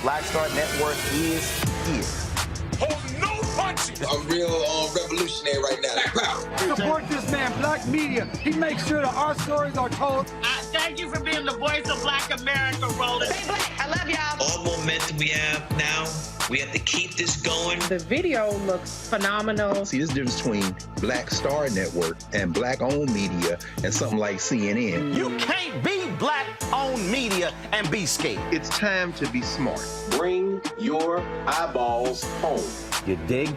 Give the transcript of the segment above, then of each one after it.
Black Star Network is here. Hold no punches! I'm real revolutionary right now. Black power. Support this man, Black Media. He makes sure that our stories are told. Thank you for being the voice of Black America, Roland. Stay black. I love y'all. All momentum we have now, we have to keep this going. The video looks phenomenal. See, this difference between Black Star Network and Black-owned media and something like CNN. You can't be Black-owned media and be scared. It's time to be smart. Bring your eyeballs home. You dig?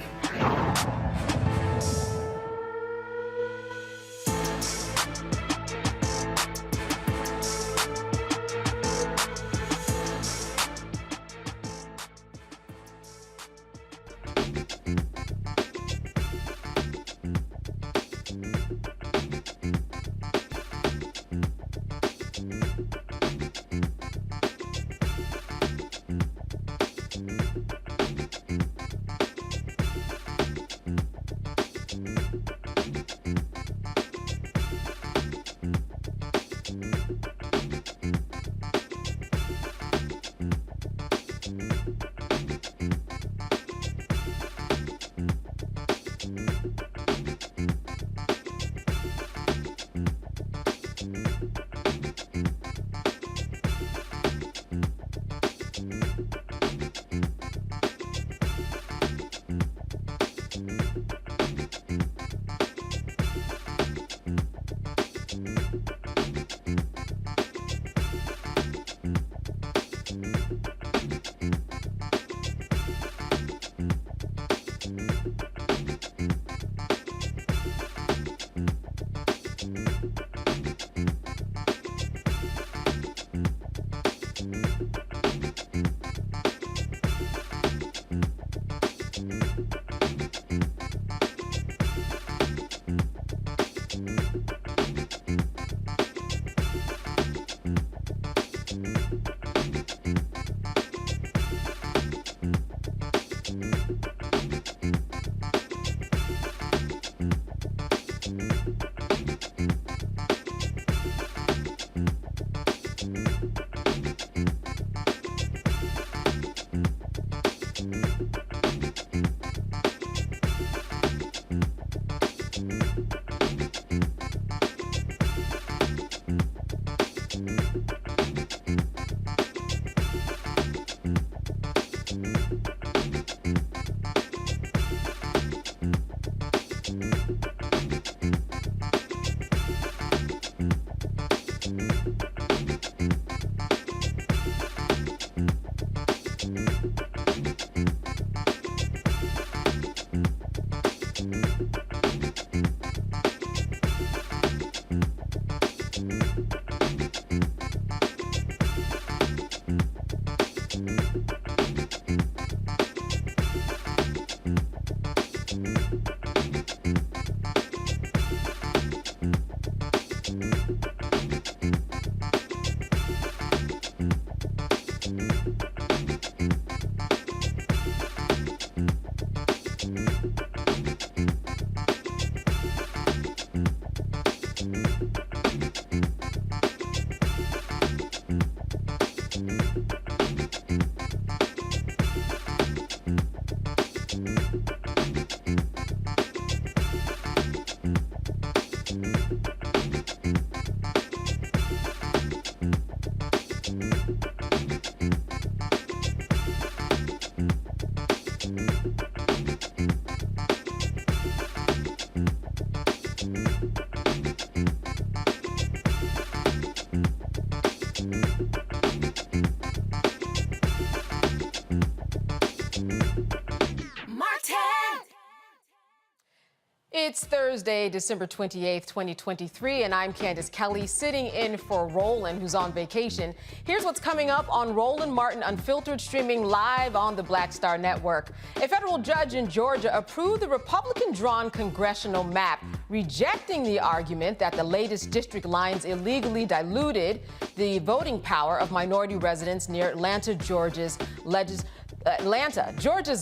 It's Thursday, December 28th, 2023, and I'm Candace Kelly, sitting in for Roland, who's on vacation. Here's what's coming up on Roland Martin Unfiltered, streaming live on the Black Star Network. A federal judge in Georgia approved the Republican-drawn congressional map, rejecting the argument that the latest district lines illegally diluted the voting power of minority residents near Atlanta, Georgia's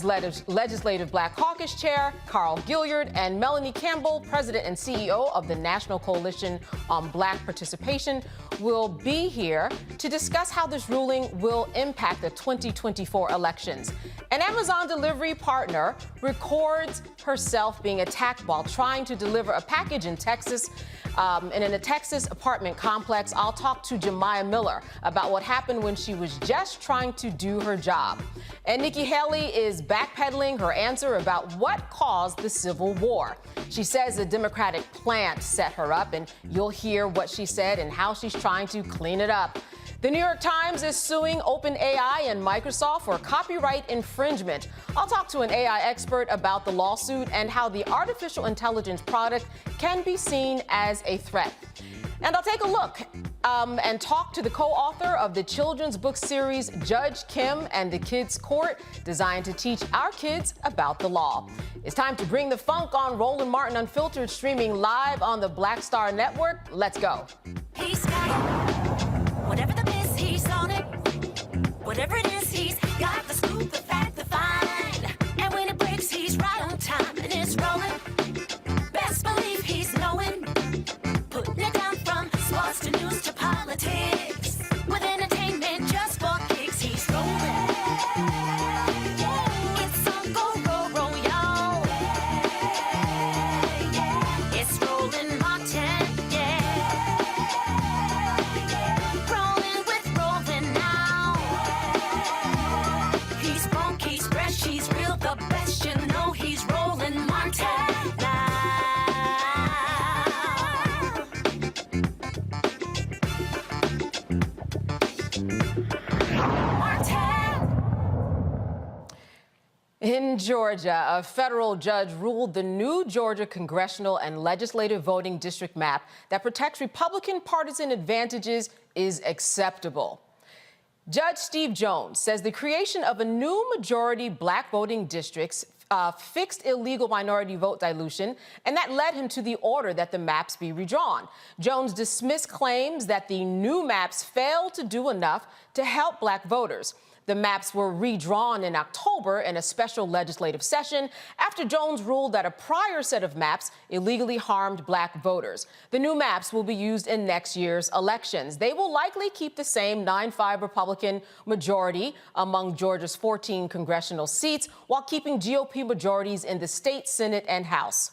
Legislative Black Caucus Chair, Gilliard, and Melanie Campbell, President and CEO of the National Coalition on Black Participation, will be here to discuss how this ruling will impact the 2024 elections. An Amazon delivery partner records herself being attacked while trying to deliver a package in Texas, in a Texas apartment complex. I'll talk to Jemiah Miller about what happened when she was just trying to do her job. And Nikki Haley is backpedaling her answer about what caused the Civil War. She says the Democratic plant set her up, and you'll hear what she said and how she's trying to clean it up. The New York Times is suing OpenAI and Microsoft for copyright infringement. I'll talk to an AI expert about the lawsuit and how the artificial intelligence product can be seen as a threat. And I'll take a look and talk to the co-author of the children's book series, Judge Kim and the Kids Court, designed to teach our kids about the law. It's time to bring the funk on Roland Martin Unfiltered, streaming live on the Black Star Network. Let's go. He's got it. Whatever the miss, he's on it. Whatever it is, he's got the scoop, the fact, the find. And when it breaks, he's right on time, and it's rolling. Best believe he's knowing. Putting it down from sports to news to politics. With entertainment just for kicks, he's rolling. It's on go, roll, y'all. It's Roland Martin, Rolling with Roland now. He's funk, he's fresh, he's real, the best, you know he's Roland Martin now. In Georgia, a federal judge ruled the new Georgia congressional and legislative voting district map that protects Republican partisan advantages is acceptable. Judge Steve Jones says the creation of a new majority black voting districts fixed illegal minority vote dilution, and that led him to the order that the maps be redrawn. Jones dismissed claims that the new maps failed to do enough to help black voters. The maps were redrawn in October in a special legislative session after Jones ruled that a prior set of maps illegally harmed black voters. The new maps will be used in next year's elections. They will likely keep the same 9-5 Republican majority among Georgia's 14 congressional seats, while keeping GOP majorities in the state Senate and House.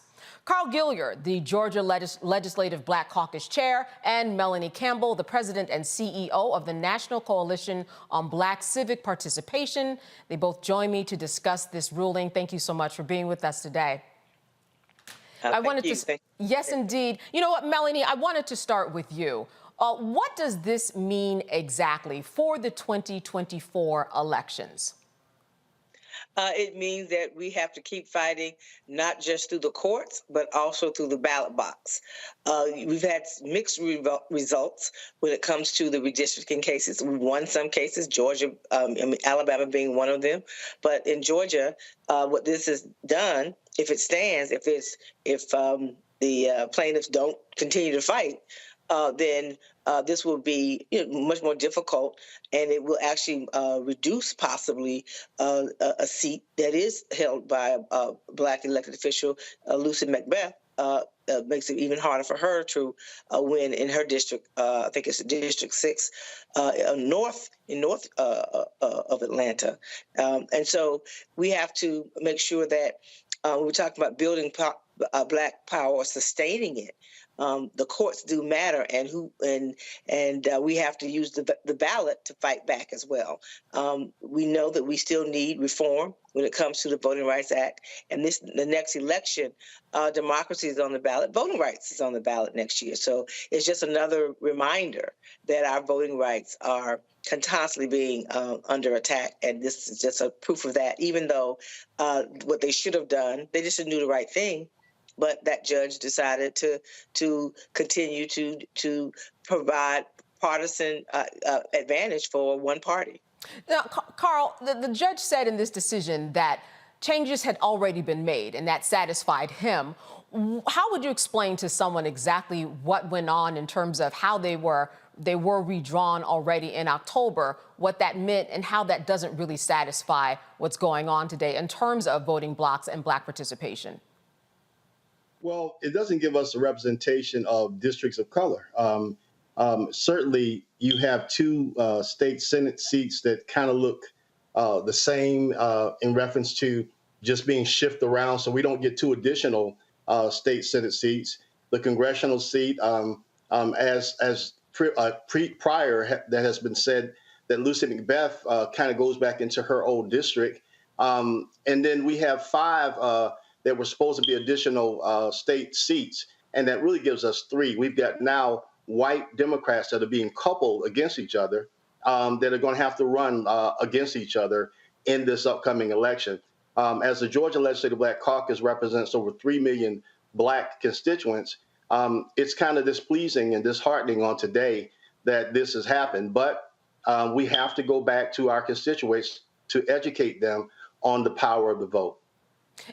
Gilliard, the Georgia Legislative Black Caucus Chair, and Melanie Campbell, the President and CEO of the National Coalition on Black Civic Participation. They both join me to discuss this ruling. Thank you so much for being with us today. Yes, indeed. You know what, Melanie, I wanted to start with you. What does this mean exactly for the 2024 elections? It means that we have to keep fighting, not just through the courts, but also through the ballot box. We've had mixed results when it comes to the redistricting cases. We've won some cases, Georgia, Alabama being one of them. But in Georgia, what this has done, if it stands, if the plaintiffs don't continue to fight, then this will be much more difficult, and it will actually reduce possibly a seat that is held by a black elected official, Lucy Macbeth. Makes it even harder for her to win in her district. I think it's District 6, north of Atlanta. And so we have to make sure that we're talking about building black power or sustaining it. The courts do matter, and we have to use the ballot to fight back as well. We know that we still need reform when it comes to the Voting Rights Act, and the next election, democracy is on the ballot, voting rights is on the ballot next year. So it's just another reminder that our voting rights are constantly being under attack, and this is just a proof of that. Even though what they should have done, they just didn't do the right thing. but that judge decided to continue to provide partisan advantage for one party. Now, Carl, the judge said in this decision that changes had already been made and that satisfied him. How would you explain to someone exactly what went on in terms of how they were redrawn already in October, what that meant, and how that doesn't really satisfy what's going on today in terms of voting blocks and Black participation? Well, it doesn't give us a representation of districts of color. Certainly, you have two state Senate seats that kind of look the same in reference to just being shifted around, so we don't get two additional state Senate seats. The congressional seat, prior, that has been said that Lucy Macbeth kind of goes back into her old district. And then we have 5 that were supposed to be additional state seats, and that really gives us 3. We've got now white Democrats that are being coupled against each other that are going to have to run against each other in this upcoming election. As the Georgia Legislative Black Caucus represents over 3 million Black constituents, it's kind of displeasing and disheartening on today that this has happened. But we have to go back to our constituents to educate them on the power of the vote.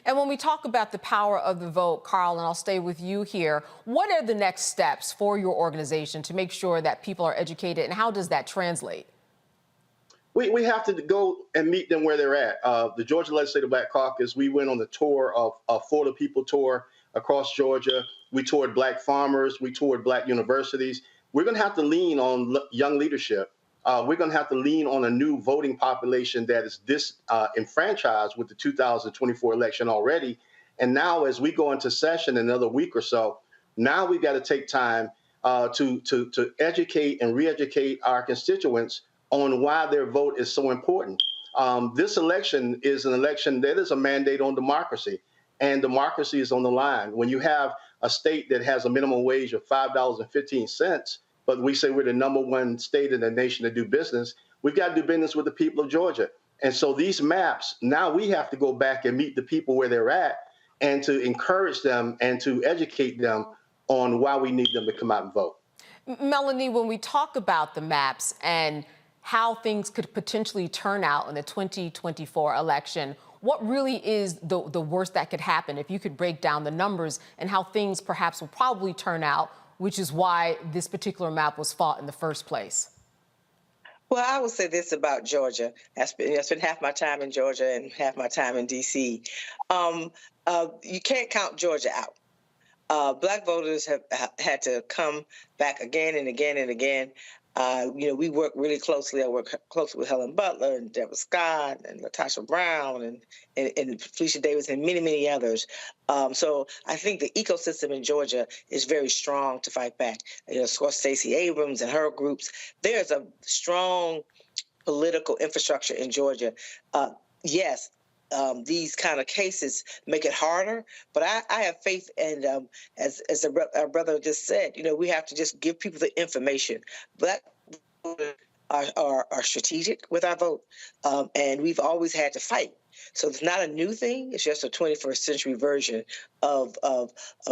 And when we talk about the power of the vote, Carl, and I'll stay with you here, what are the next steps for your organization to make sure that people are educated, and how does that translate? We have to go and meet them where they're at. The Georgia Legislative Black Caucus, we went on the tour of For the People tour across Georgia. We toured Black farmers. We toured Black universities. We're going to have to lean on young leadership. We're going to have to lean on a new voting population that is disenfranchised with the 2024 election already. And now as we go into session in another week or so, now we've got to take time to educate and re-educate our constituents on why their vote is so important. This election is an election that is a mandate on democracy, and democracy is on the line. When you have a state that has a minimum wage of $5.15, but we say we're the #1 state in the nation to do business, we've got to do business with the people of Georgia. And so these maps, now we have to go back and meet the people where they're at and to encourage them and to educate them on why we need them to come out and vote. Melanie, when we talk about the maps and how things could potentially turn out in the 2024 election, what really is the worst that could happen if you could break down the numbers and how things perhaps will probably turn out, which is why this particular map was fought in the first place? Well, I would say this about Georgia. I spent half my time in Georgia and half my time in D.C. You can't count Georgia out. Black voters have had to come back again and again and again. We work really closely. I work closely with Helen Butler and Deborah Scott and Latasha Brown and Felicia Davis and many, many others. So I think the ecosystem in Georgia is very strong to fight back. Of course, Stacey Abrams and her groups. There's a strong political infrastructure in Georgia. Yes. These kind of cases make it harder, but I have faith, and as our brother just said, we have to just give people the information. Black voters are strategic with our vote, and we've always had to fight. So it's not a new thing. It's just a 21st century version of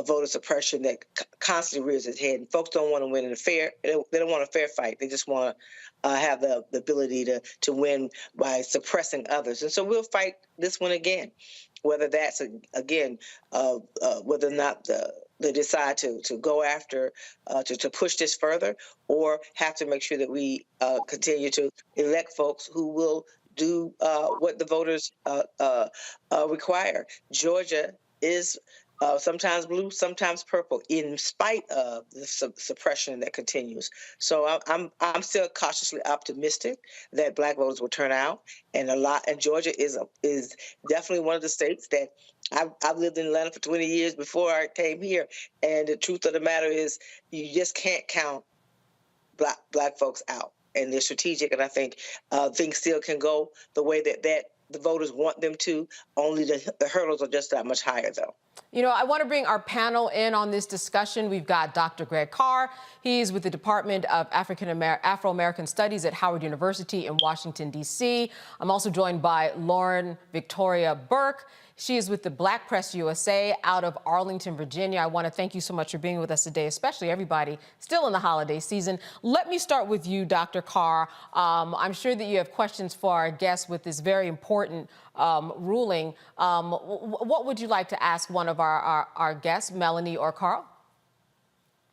voter suppression that constantly rears its head. And folks don't want to win in a fair. They don't want a fair fight. They just want to have the ability to win by suppressing others. And so we'll fight this one again, whether that's whether or not they decide to go after to push this further, or have to make sure that we continue to elect folks who will do what the voters require. Georgia is sometimes blue, sometimes purple, in spite of the suppression that continues. So I'm still cautiously optimistic that Black voters will turn out, and Georgia is definitely one of the states that I've lived in Atlanta for 20 years before I came here, and the truth of the matter is you just can't count Black folks out. And they're strategic, and I think things still can go the way that the voters want them to. Only the hurdles are just that much higher, though. You know, I want to bring our panel in on this discussion. We've got Dr. Greg Carr. He's with the Department of Afro-American Studies at Howard University in Washington, D.C. I'm also joined by Lauren Victoria Burke. She is with the Black Press USA out of Arlington, Virginia. I want to thank you so much for being with us today, especially everybody still in the holiday season. Let me start with you, Dr. Carr. I'm sure that you have questions for our guests with this very important ruling. What would you like to ask one of our guests, Melanie or Carl?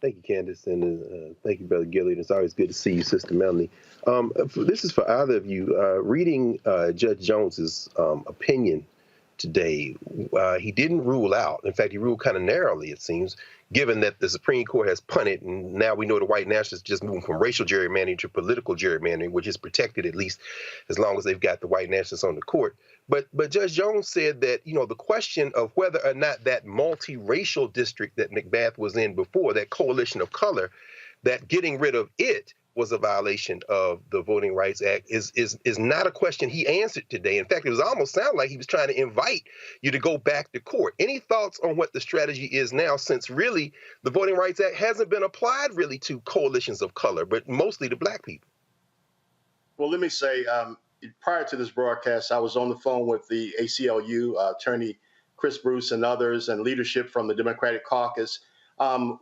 Thank you, Candace, and thank you, Brother Gilliard. It's always good to see you, Sister Melanie. This is for either of you. Reading Judge Jones's opinion today, he didn't rule out. In fact, he ruled kind of narrowly, it seems, given that the Supreme Court has punted, and now we know the white nationalists just moving from racial gerrymandering to political gerrymandering, which is protected at least as long as they've got the white nationalists on the court. But Judge Jones said that, you know, the question of whether or not that multiracial district that McBath was in before, that coalition of color, that getting rid of it was a violation of the Voting Rights Act is not a question he answered today. In fact, it was almost sound like he was trying to invite you to go back to court. Any thoughts on what the strategy is now, since really the Voting Rights Act hasn't been applied really to coalitions of color, but mostly to Black people? Well, let me say, prior to this broadcast, I was on the phone with the ACLU, attorney Chris Bruce and others, and leadership from the Democratic Caucus.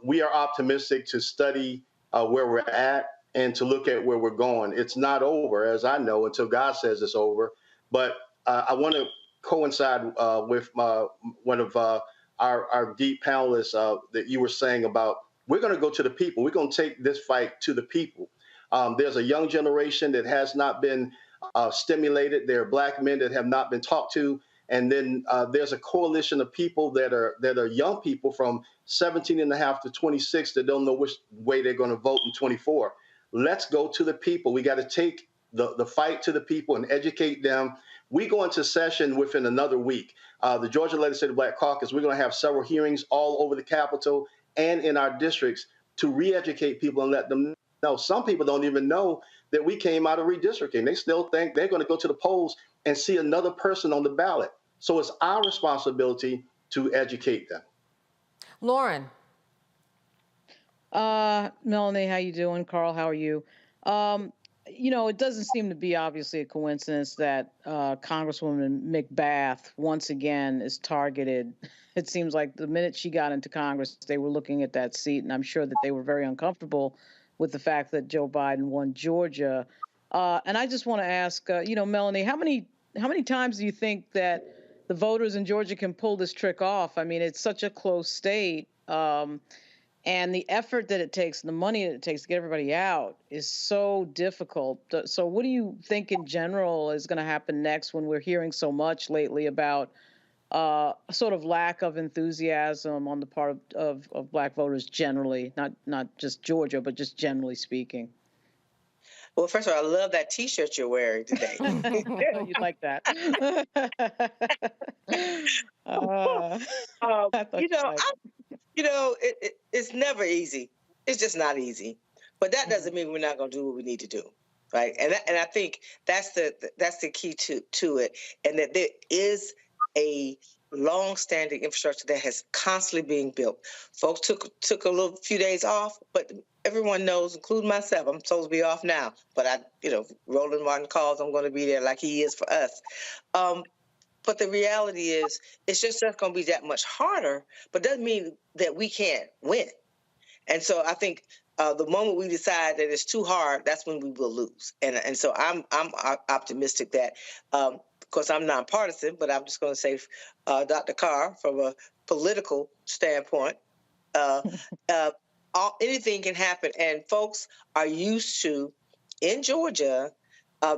We are optimistic to study where we're at and to look at where we're going. It's not over, as I know, until God says it's over. But I want to coincide with one of our deep panelists that you were saying about, we're going to go to the people. We're going to take this fight to the people. There's a young generation that has not been stimulated. There are Black men that have not been talked to. And then there's a coalition of people that are young people from 17 and a half to 26 that don't know which way they're going to vote in 24. Let's go to the people. We got to take the fight to the people and educate them. We go into session within another week. The Georgia Legislative Black Caucus, we're going to have several hearings all over the Capitol and in our districts to re-educate people and let them know. Some people don't even know that we came out of redistricting. They still think they're going to go to the polls and see another person on the ballot. So it's our responsibility to educate them. Lauren. Melanie, how you doing? Carl, how are you? You know, it doesn't seem to be obviously a coincidence that Congresswoman McBath once again is targeted. It seems like the minute she got into Congress, they were looking at that seat, and I'm sure that they were very uncomfortable with the fact that Joe Biden won Georgia. And I just want to ask, you know, Melanie, how many times do you think that the voters in Georgia can pull this trick off? I mean, it's such a close state. And the effort that it takes, the money that it takes to get everybody out is so difficult. So what do you think in general is going to happen next when we're hearing so much lately about a sort of lack of enthusiasm on the part of Black voters generally, not just Georgia, but just generally speaking? Well, first of all, I love that T-shirt you're wearing today. You like that? It's never easy. It's just not easy. But that doesn't mean we're not going to do what we need to do, right? And I think that's the key to it, and that there is a long-standing infrastructure that has constantly being built. Folks took a few days off, but everyone knows, including myself, I'm supposed to be off now. But Roland Martin calls, I'm going to be there like he is for us. But the reality is, it's just not going to be that much harder, but doesn't mean that we can't win. And so I think the moment we decide that it's too hard, that's when we will lose. And so I'm optimistic that, of course, I'm nonpartisan, but I'm just going to say, Dr. Carr, from a political standpoint, anything can happen. And folks are used to, in Georgia,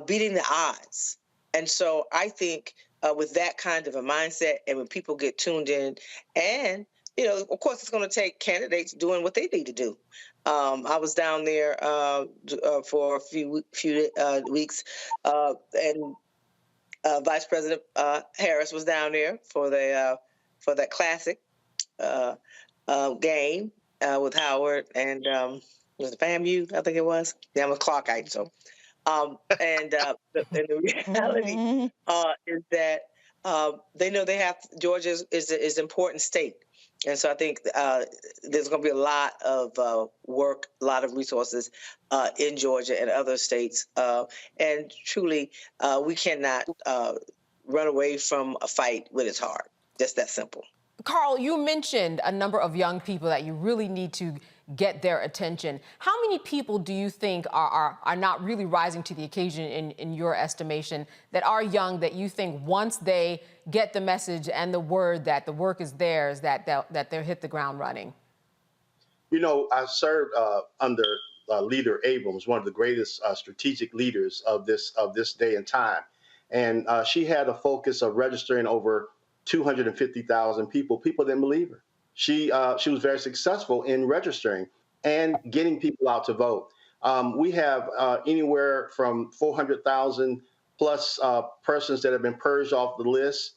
beating the odds. And so I think with that kind of a mindset, and when people get tuned in, and, of course, it's going to take candidates doing what they need to do. I was down there for a few weeks, and Vice President Harris was down there for that classic game with Howard and was it FAMU? I think it was. Yeah, I'm a Clarkite, so. And the reality is that they know Georgia is an important state. And so I think there's going to be a lot of work, a lot of resources in Georgia and other states. And truly, we cannot run away from a fight when it's hard. Just that simple. Carl, you mentioned a number of young people that you really need to get their attention. How many people do you think are not really rising to the occasion in your estimation, that are young, that you think once they get the message and the word that the work is theirs, that they'll hit the ground running? You know, I served under Leader Abrams, one of the greatest strategic leaders of this day and time. And she had a focus of registering over 250,000 people didn't believe her. She was very successful in registering and getting people out to vote. We have anywhere from 400,000 plus persons that have been purged off the list.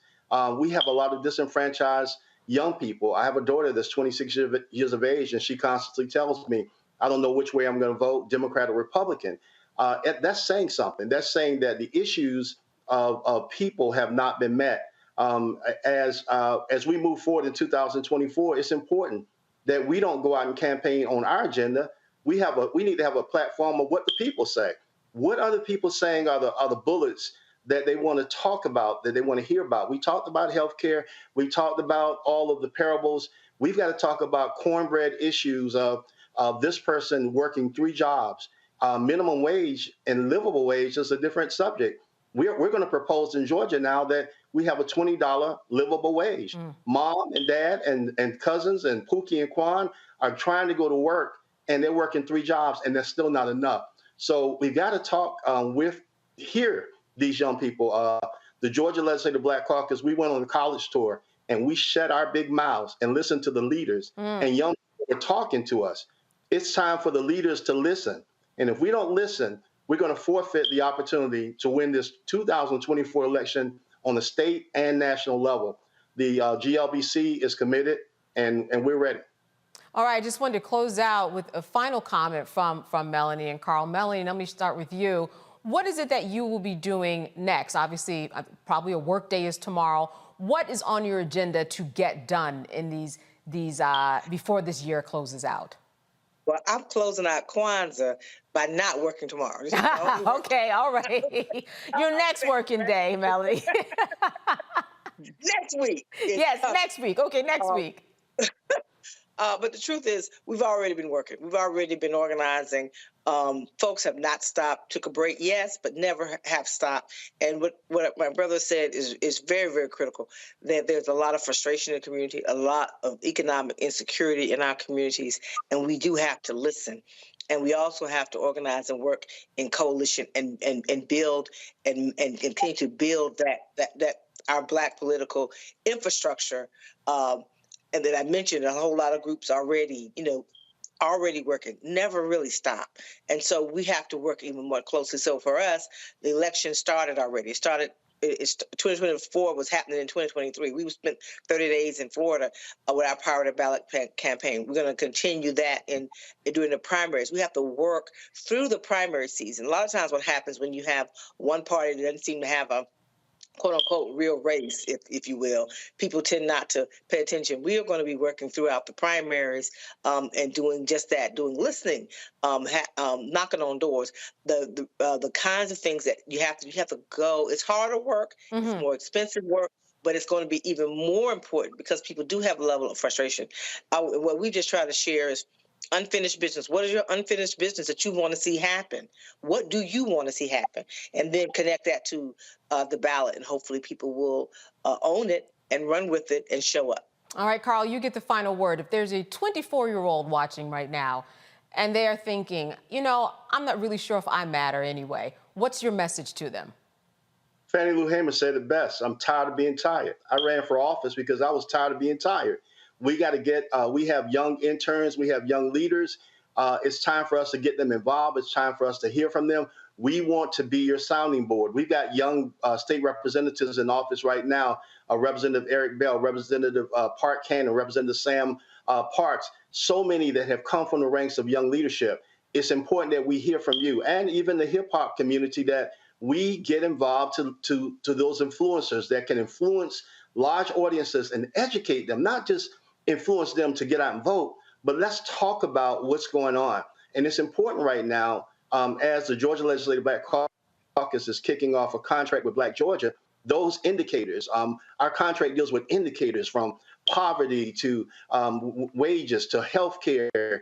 We have a lot of disenfranchised young people. I have a daughter that's 26 years of age, and she constantly tells me, I don't know which way I'm going to vote, Democrat or Republican. That's saying something. That's saying that the issues of people have not been met. As we move forward in 2024, it's important that we don't go out and campaign on our agenda. We need to have a platform of what the people say. What are the people saying are the bullets that they want to talk about, that they want to hear about? We talked about healthcare. We talked about all of the parables. We've got to talk about cornbread issues of this person working 3 jobs. Minimum wage and livable wage is a different subject. We're going to propose in Georgia now that we have a $20 livable wage. Mom and dad and cousins and Pookie and Quan are trying to go to work, and they're working 3 jobs, and that's still not enough. So we've got to talk hear these young people. The Georgia Legislative Black Caucus, we went on a college tour, and we shut our big mouths and listened to the leaders, and young people were talking to us. It's time for the leaders to listen. And if we don't listen, we're going to forfeit the opportunity to win this 2024 election on the state and national level. The GLBC is committed, and we're ready. All right, I just wanted to close out with a final comment from Melanie and Carl. Melanie, let me start with you. What is it that you will be doing next? Obviously, probably a work day is tomorrow. What is on your agenda to get done in these before this year closes out? Well, I'm closing out Kwanzaa by not working tomorrow. Okay, all right. Your next working day, Melanie. Next week. Yes, next week. Okay, next week. But the truth is, we've already been working. We've already been organizing. Folks have not stopped, took a break, yes, but never have stopped. And what my brother said is very, very critical, that there's a lot of frustration in the community, a lot of economic insecurity in our communities, and we do have to listen. And we also have to organize and work in coalition and build and continue to build that our Black political infrastructure. And then I mentioned a whole lot of groups already working, never really stop. And so we have to work even more closely. So for us, the election started already. 2024 was happening in 2023. We spent 30 days in Florida with our Power to Ballot campaign. We're going to continue that during the primaries. We have to work through the primary season. A lot of times what happens when you have one party that doesn't seem to have a quote unquote real race, if you will, people tend not to pay attention. We are going to be working throughout the primaries and doing just that, doing listening, knocking on doors, the kinds of things that you have to go. It's harder work, it's more expensive work, but it's going to be even more important because people do have a level of frustration. What we just try to share is unfinished business. What is your unfinished business that you want to see happen? What do you want to see happen? And then connect that to the ballot, and hopefully people will own it and run with it and show up. All right, Carl, you get the final word. If there's a 24-year-old watching right now and they are thinking, I'm not really sure if I matter anyway, what's your message to them? Fannie Lou Hamer said it best. I'm tired of being tired. I ran for office because I was tired of being tired. We got to get, we have young interns, we have young leaders. It's time for us to get them involved. It's time for us to hear from them. We want to be your sounding board. We've got young state representatives in office right now, Representative Eric Bell, Representative Park Cannon, Representative Sam Parks, so many that have come from the ranks of young leadership. It's important that we hear from you, and even the hip hop community that we get involved to those influencers that can influence large audiences and educate them, not just influence them to get out and vote, but let's talk about what's going on. And it's important right now, as the Georgia Legislative Black Caucus is kicking off a contract with Black Georgia, those indicators, our contract deals with indicators from poverty to wages to healthcare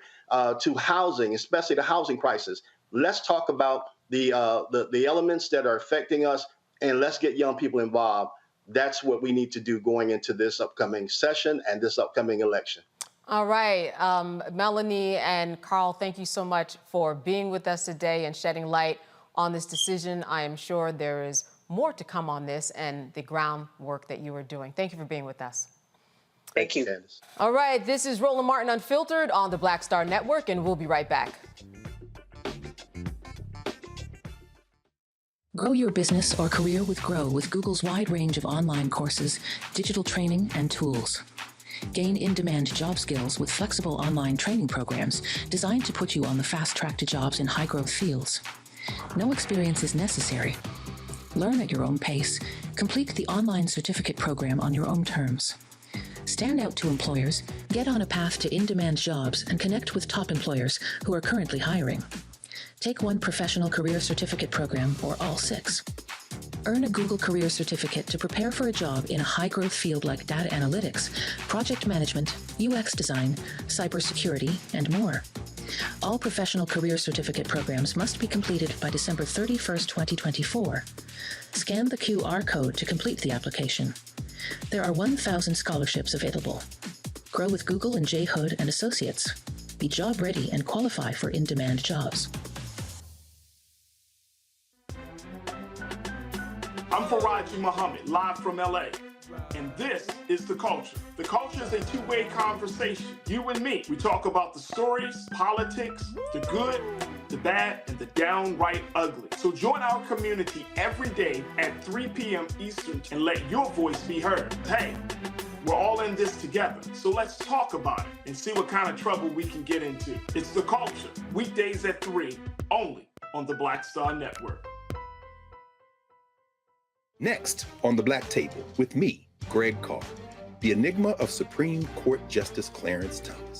to housing, especially the housing crisis. Let's talk about the elements that are affecting us, and let's get young people involved. That's what we need to do going into this upcoming session and this upcoming election. All right, Melanie and Carl, thank you so much for being with us today and shedding light on this decision. I am sure there is more to come on this and the groundwork that you are doing. Thank you for being with us. Thank you. All right, this is Roland Martin Unfiltered on the Black Star Network, and we'll be right back. Grow your business or career with Grow with Google's wide range of online courses, digital training, and tools. Gain in-demand job skills with flexible online training programs designed to put you on the fast track to jobs in high-growth fields. No experience is necessary. Learn at your own pace. Complete the online certificate program on your own terms. Stand out to employers, get on a path to in-demand jobs, and connect with top employers who are currently hiring. Take one professional career certificate program or all 6. Earn a Google Career Certificate to prepare for a job in a high-growth field like data analytics, project management, UX design, cybersecurity, and more. All professional career certificate programs must be completed by December 31st, 2024. Scan the QR code to complete the application. There are 1,000 scholarships available. Grow with Google and J. Hood and Associates. Be job ready and qualify for in-demand jobs. I'm Faraji Muhammad, live from LA. And this is The Culture. The Culture is a two-way conversation. You and me. We talk about the stories, politics, the good, the bad, and the downright ugly. So join our community every day at 3 p.m. Eastern and let your voice be heard. Hey, we're all in this together. So let's talk about it and see what kind of trouble we can get into. It's The Culture, weekdays at 3, only on the Black Star Network. Next on the Black Table with me, Greg Carr, the enigma of Supreme Court Justice Clarence Thomas.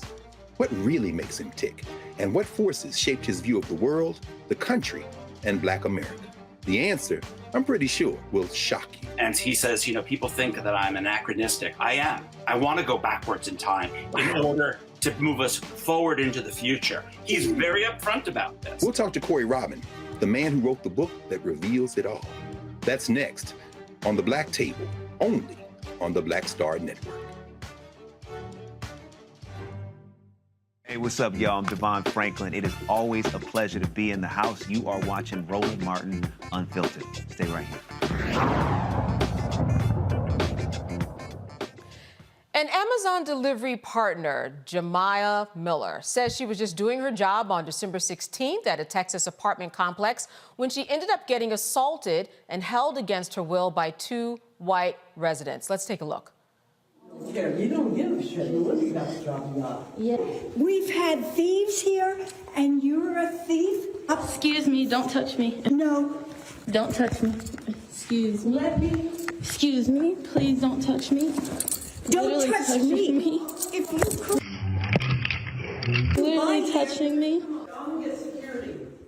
What really makes him tick, and what forces shaped his view of the world, the country, and Black America? The answer, I'm pretty sure, will shock you. And he says, you know, people think that I'm anachronistic. I am. I want to go backwards in time in order to move us forward into the future. He's very upfront about this. We'll talk to Corey Robin, the man who wrote the book that reveals it all. That's next on the Black Table, only on the Black Star Network. Hey, what's up, y'all? I'm Devon Franklin. It is always a pleasure to be in the house. You are watching Roland Martin Unfiltered. Stay right here. An Amazon delivery partner, Jemiah Miller, says she was just doing her job on December 16th at a Texas apartment complex when she ended up getting assaulted and held against her will by 2 white residents. Let's take a look. You don't give a shit. What about dropping off? Yeah. We've had thieves here, and you're a thief? Excuse me, don't touch me. No. Don't touch me. Excuse me. Let me. Excuse me. Please don't touch me. Don't touch me. If you could. Literally touching me.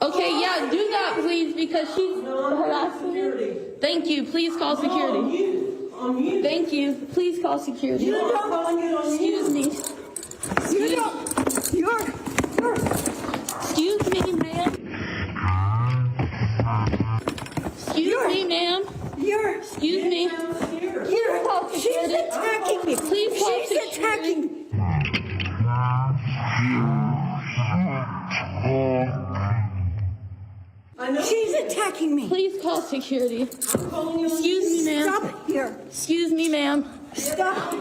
Okay, yeah, do that, please, because she's harassing me. Thank you. Please call security. Thank you. Please call security. You don't calling it on Excuse me. You don't. You're. Excuse me, ma'am. Excuse me, ma'am. Excuse me. She's attacking me. Please call She's attacking me. She's attacking me. Please call security. Excuse me, ma'am. Stop here. Excuse me, ma'am. Stop.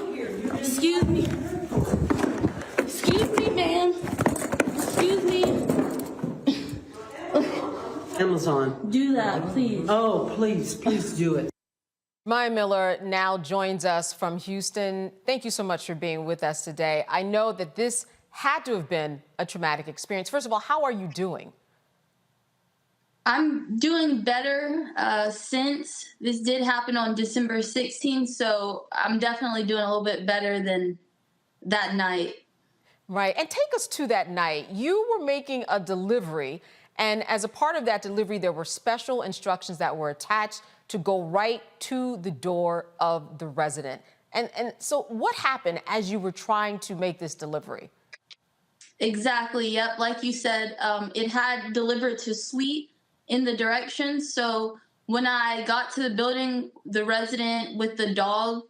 Excuse me. Excuse me, ma'am. Excuse me. Amazon. Do that, please. Oh, please do it. Jemiah Miller now joins us from Houston. Thank you so much for being with us today. I know that this had to have been a traumatic experience. First of all, how are you doing? I'm doing better since this did happen on December 16th, so I'm definitely doing a little bit better than that night. Right. And take us to that night. You were making a delivery, and as a part of that delivery, there were special instructions that were attached to go right to the door of the resident. And so what happened as you were trying to make this delivery? Exactly. Yep. Like you said, it had delivered to suite in the directions. So when I got to the building, the resident with the dog,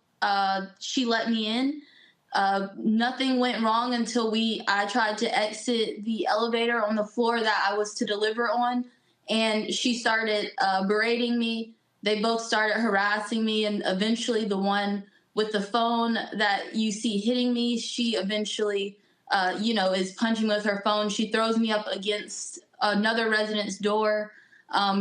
she let me in. Nothing went wrong until I tried to exit the elevator on the floor that I was to deliver on, and she started berating me. They both started harassing me, and eventually the one with the phone that you see hitting me, she eventually, is punching with her phone. She throws me up against another resident's door.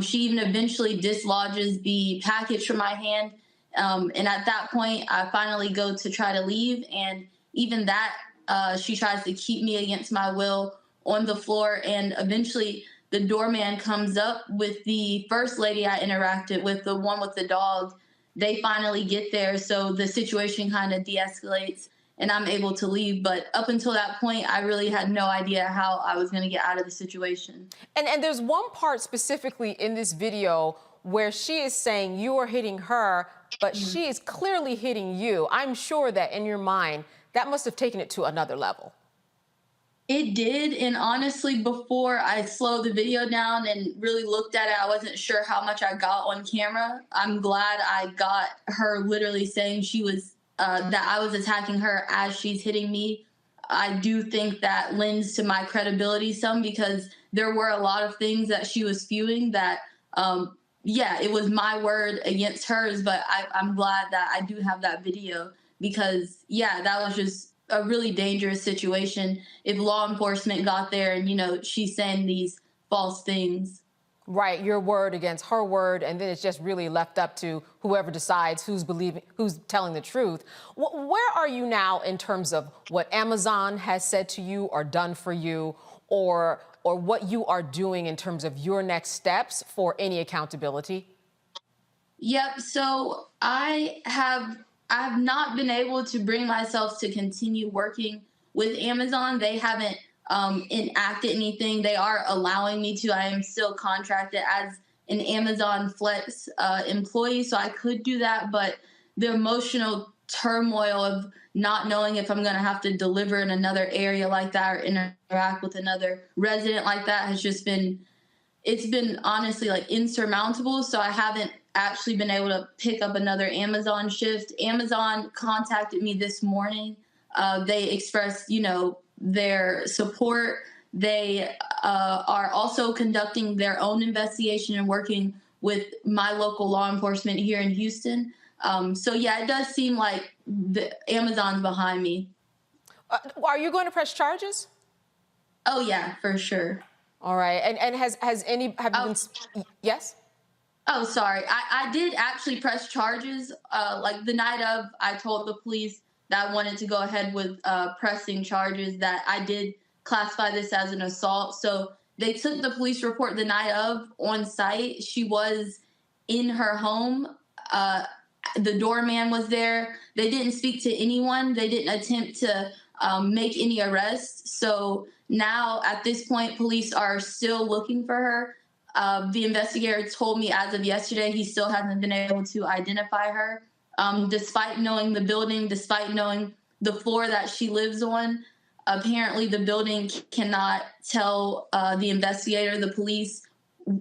She even eventually dislodges the package from my hand. And at that point, I finally go to try to leave. And even that, she tries to keep me against my will on the floor. And eventually the doorman comes up with the first lady I interacted with, the one with the dog. They finally get there. So the situation kind of de-escalates and I'm able to leave. But up until that point, I really had no idea how I was going to get out of the situation. And there's one part specifically in this video where she is saying you are hitting her, but she is clearly hitting you. I'm sure that in your mind, that must have taken it to another level. It did. And honestly, before I slowed the video down and really looked at it, I wasn't sure how much I got on camera. I'm glad I got her literally saying she was, that I was attacking her as she's hitting me. I do think that lends to my credibility some, because there were a lot of things that she was spewing that, it was my word against hers, but I'm glad that I do have that video, because, that was just a really dangerous situation if law enforcement got there and, she's saying these false things. Right, your word against her word, and then it's just really left up to whoever decides who's telling the truth. Where are you now in terms of what Amazon has said to you or done for you, or what you are doing in terms of your next steps for any accountability? Yep, so I've not been able to bring myself to continue working with Amazon. They haven't enacted anything. They are allowing me to. I am still contracted as an Amazon Flex employee, so I could do that. But the emotional turmoil of not knowing if I'm going to have to deliver in another area like that or interact with another resident like that has just been, it's been honestly like insurmountable. So I haven't actually been able to pick up another Amazon shift. Amazon contacted me this morning. They expressed, their support. They are also conducting their own investigation and working with my local law enforcement here in Houston. It does seem like Amazon's behind me. Are you going to press charges? Oh yeah, for sure. All right. And have you been? Yes. Oh, sorry. I did actually press charges. Like the night of, I told the police that I wanted to go ahead with pressing charges, that I did classify this as an assault. So they took the police report the night of on site. She was in her home. The doorman was there. They didn't speak to anyone. They didn't attempt to make any arrests. So now at this point, police are still looking for her. The investigator told me as of yesterday, he still hasn't been able to identify her. Despite knowing the building, despite knowing the floor that she lives on, apparently the building cannot tell the investigator, the police,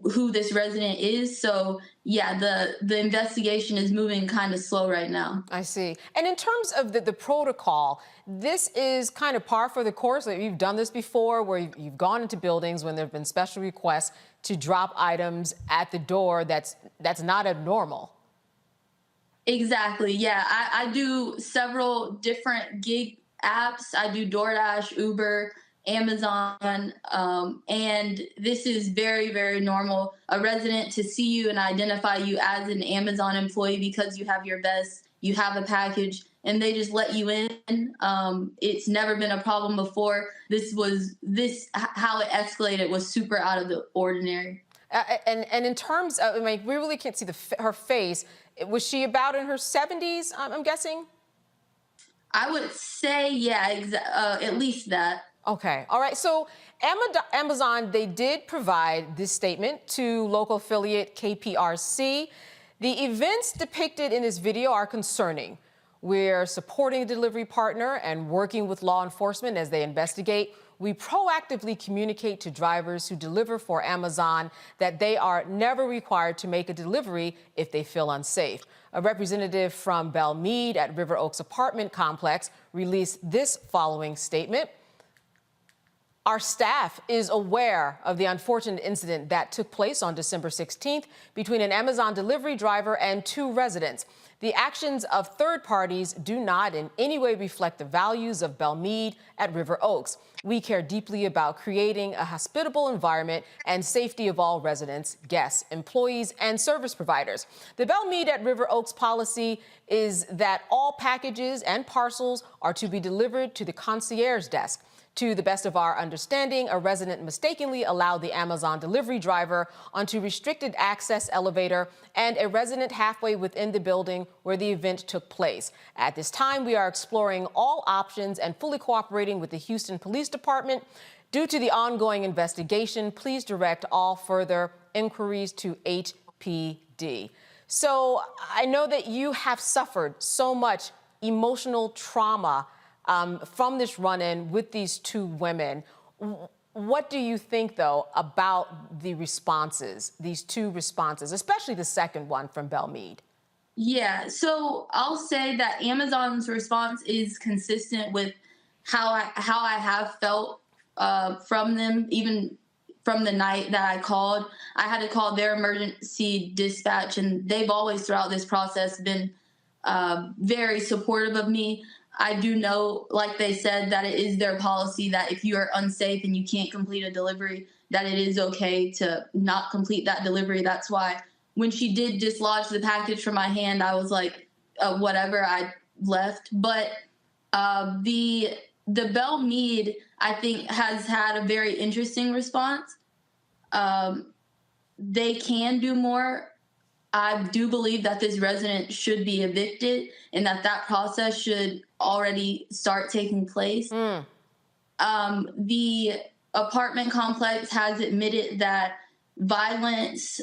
who this resident is. So the investigation is moving kind of slow right now. I see. And in terms of the protocol, this is kind of par for the course. Like, you've done this before, where you've gone into buildings when there have been special requests to drop items at the door. That's not abnormal. Exactly. Yeah, I do several different gig apps. I do DoorDash, Uber, Amazon, and this is very, very normal. A resident to see you and identify you as an Amazon employee because you have your vest, you have a package, and they just let you in. It's never been a problem before. How it escalated was super out of the ordinary. And in terms of, I mean, we really can't see her face. Was she about in her 70s, I'm guessing? I would say, yeah, at least that. Okay. All right. So Amazon, they did provide this statement to local affiliate KPRC. The events depicted in this video are concerning. We're supporting a delivery partner and working with law enforcement as they investigate. We proactively communicate to drivers who deliver for Amazon that they are never required to make a delivery if they feel unsafe. A representative from Belle Meade at River Oaks apartment complex released this following statement. Our staff is aware of the unfortunate incident that took place on December 16th between an Amazon delivery driver and 2 residents. The actions of third parties do not in any way reflect the values of Belle Meade at River Oaks. We care deeply about creating a hospitable environment and safety of all residents, guests, employees, and service providers. The Belle Meade at River Oaks policy is that all packages and parcels are to be delivered to the concierge desk. To the best of our understanding, a resident mistakenly allowed the Amazon delivery driver onto restricted access elevator and a resident halfway within the building where the event took place. At this time, we are exploring all options and fully cooperating with the Houston Police Department. Due to the ongoing investigation, please direct all further inquiries to HPD. So I know that you have suffered so much emotional trauma from this run-in with these 2 women. What do you think, though, about the responses, these 2 responses, especially the second one from Belle Meade? Yeah, so I'll say that Amazon's response is consistent with how I have felt from them, even from the night that I called. I had to call their emergency dispatch, and they've always throughout this process been very supportive of me. I do know, like they said, that it is their policy that if you are unsafe and you can't complete a delivery, that it is okay to not complete that delivery. That's why when she did dislodge the package from my hand, I was like, whatever, I left. But the Belle Meade, I think, has had a very interesting response. They can do more. I do believe that this resident should be evicted and that process should already start taking place. The apartment complex has admitted that violence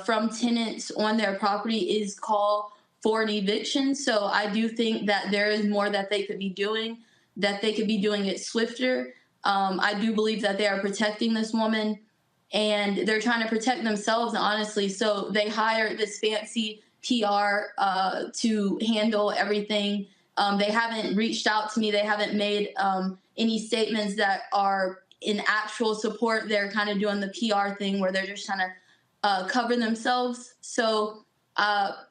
from tenants on their property is call for an eviction. So I do think that there is more that they could be doing, that they could be doing it swifter. I do believe that they are protecting this woman, and they're trying to protect themselves, honestly. So they hired this fancy PR to handle everything. They haven't reached out to me. They haven't made any statements that are in actual support. They're kind of doing the PR thing where they're just trying to cover themselves. So,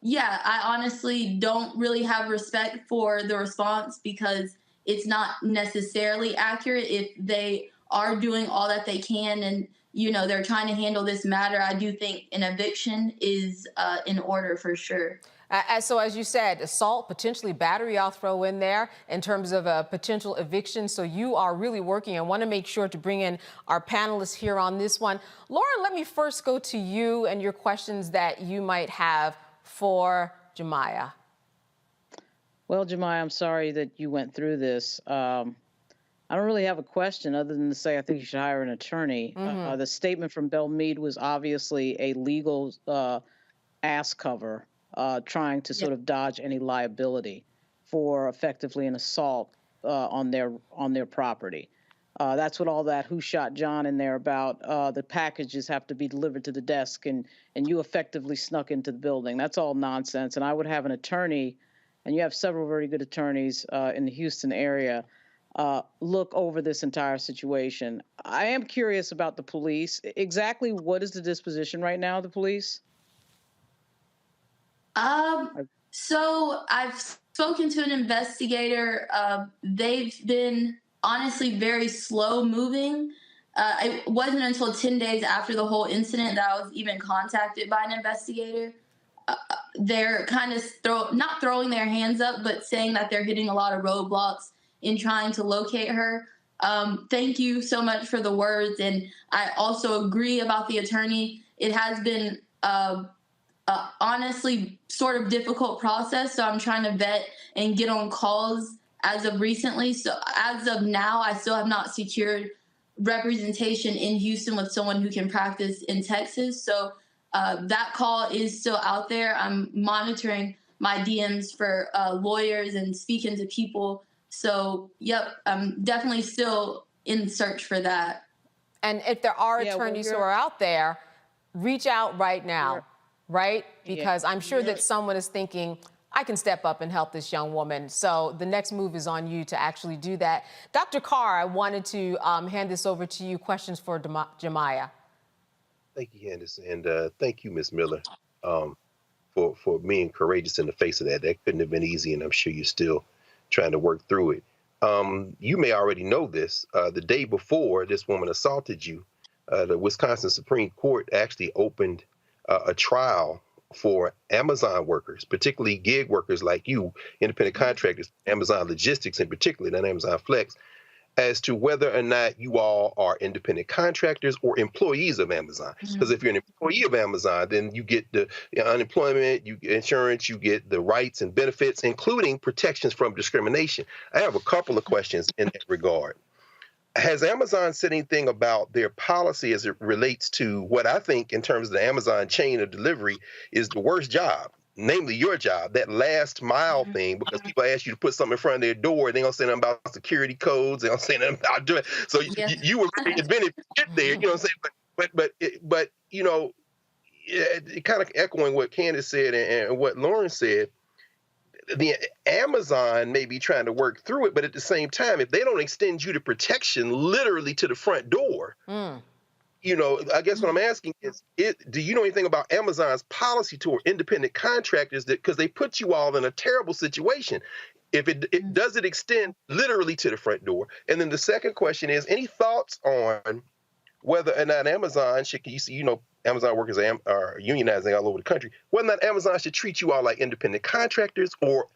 yeah, I honestly don't really have respect for the response because it's not necessarily accurate. If they are doing all that they can and they're trying to handle this matter, I do think an eviction is in order for sure. So as you said, assault, potentially battery, I'll throw in there in terms of a potential eviction. So you are really working. I want to make sure to bring in our panelists here on this one. Lauren, let me first go to you and your questions that you might have for Jemiah. Well, Jemiah, I'm sorry that you went through this. I don't really have a question other than to say I think you should hire an attorney. The statement from Belle Meade was obviously a legal ass cover, trying to sort of dodge any liability for effectively an assault on their property. That's what all that "who shot John" in there about. The packages have to be delivered to the desk, and you effectively snuck into the building. That's all nonsense. And I would have an attorney, and you have several very good attorneys in the Houston area, look over this entire situation. I am curious about the police. Exactly what is the disposition right now of the police? So I've spoken to an investigator. They've been honestly very slow moving. It wasn't until 10 days after the whole incident that I was even contacted by an investigator. They're kind of not throwing their hands up, but saying that they're hitting a lot of roadblocks in trying to locate her. Thank you so much for the words. And I also agree about the attorney. it has been honestly sort of difficult process. So I'm trying to vet and get on calls as of recently. So as of now, I still have not secured representation in Houston with someone who can practice in Texas. So that call is still out there. I'm monitoring my DMs for lawyers and speaking to people. So, yep, I'm definitely still in search for that. And if there are attorneys who are out there, reach out right now, right? Because I'm sure that someone is thinking, I can step up and help this young woman. So the next move is on you to actually do that. Dr. Carr, I wanted to hand this over to you. Questions for Jemiah. Thank you, Candace, and thank you, Ms. Miller, for being courageous in the face of that. That couldn't have been easy, and I'm sure you're still trying to work through it. You may already know this. The day before this woman assaulted you, the Wisconsin Supreme Court actually opened a trial for Amazon workers, particularly gig workers like you, independent contractors, Amazon Logistics in particular, not Amazon Flex, as to whether or not you all are independent contractors or employees of Amazon. Because if you're an employee of Amazon, then you get the unemployment, you get insurance, you get the rights and benefits, including protections from discrimination. I have a couple of questions in that regard. Has Amazon said anything about their policy as it relates to what I think in terms of the Amazon chain of delivery is the worst job, namely your job, that last mile thing, because people ask you to put something in front of their door, they don't say nothing about security codes, they don't say nothing about doing it. So you were very inventive to get there, you know what I'm saying? But you know, kind of echoing what Candace said and what Lauren said, the Amazon may be trying to work through it, but at the same time, if they don't extend you the protection literally to the front door, you know, I guess what I'm asking is, do you know anything about Amazon's policy toward independent contractors? That because they put you all in a terrible situation. If it does it extend literally to the front door? And then the second question is, any thoughts on whether or not Amazon should, you know, Amazon workers are unionizing all over the country, whether or not Amazon should treat you all like independent contractors or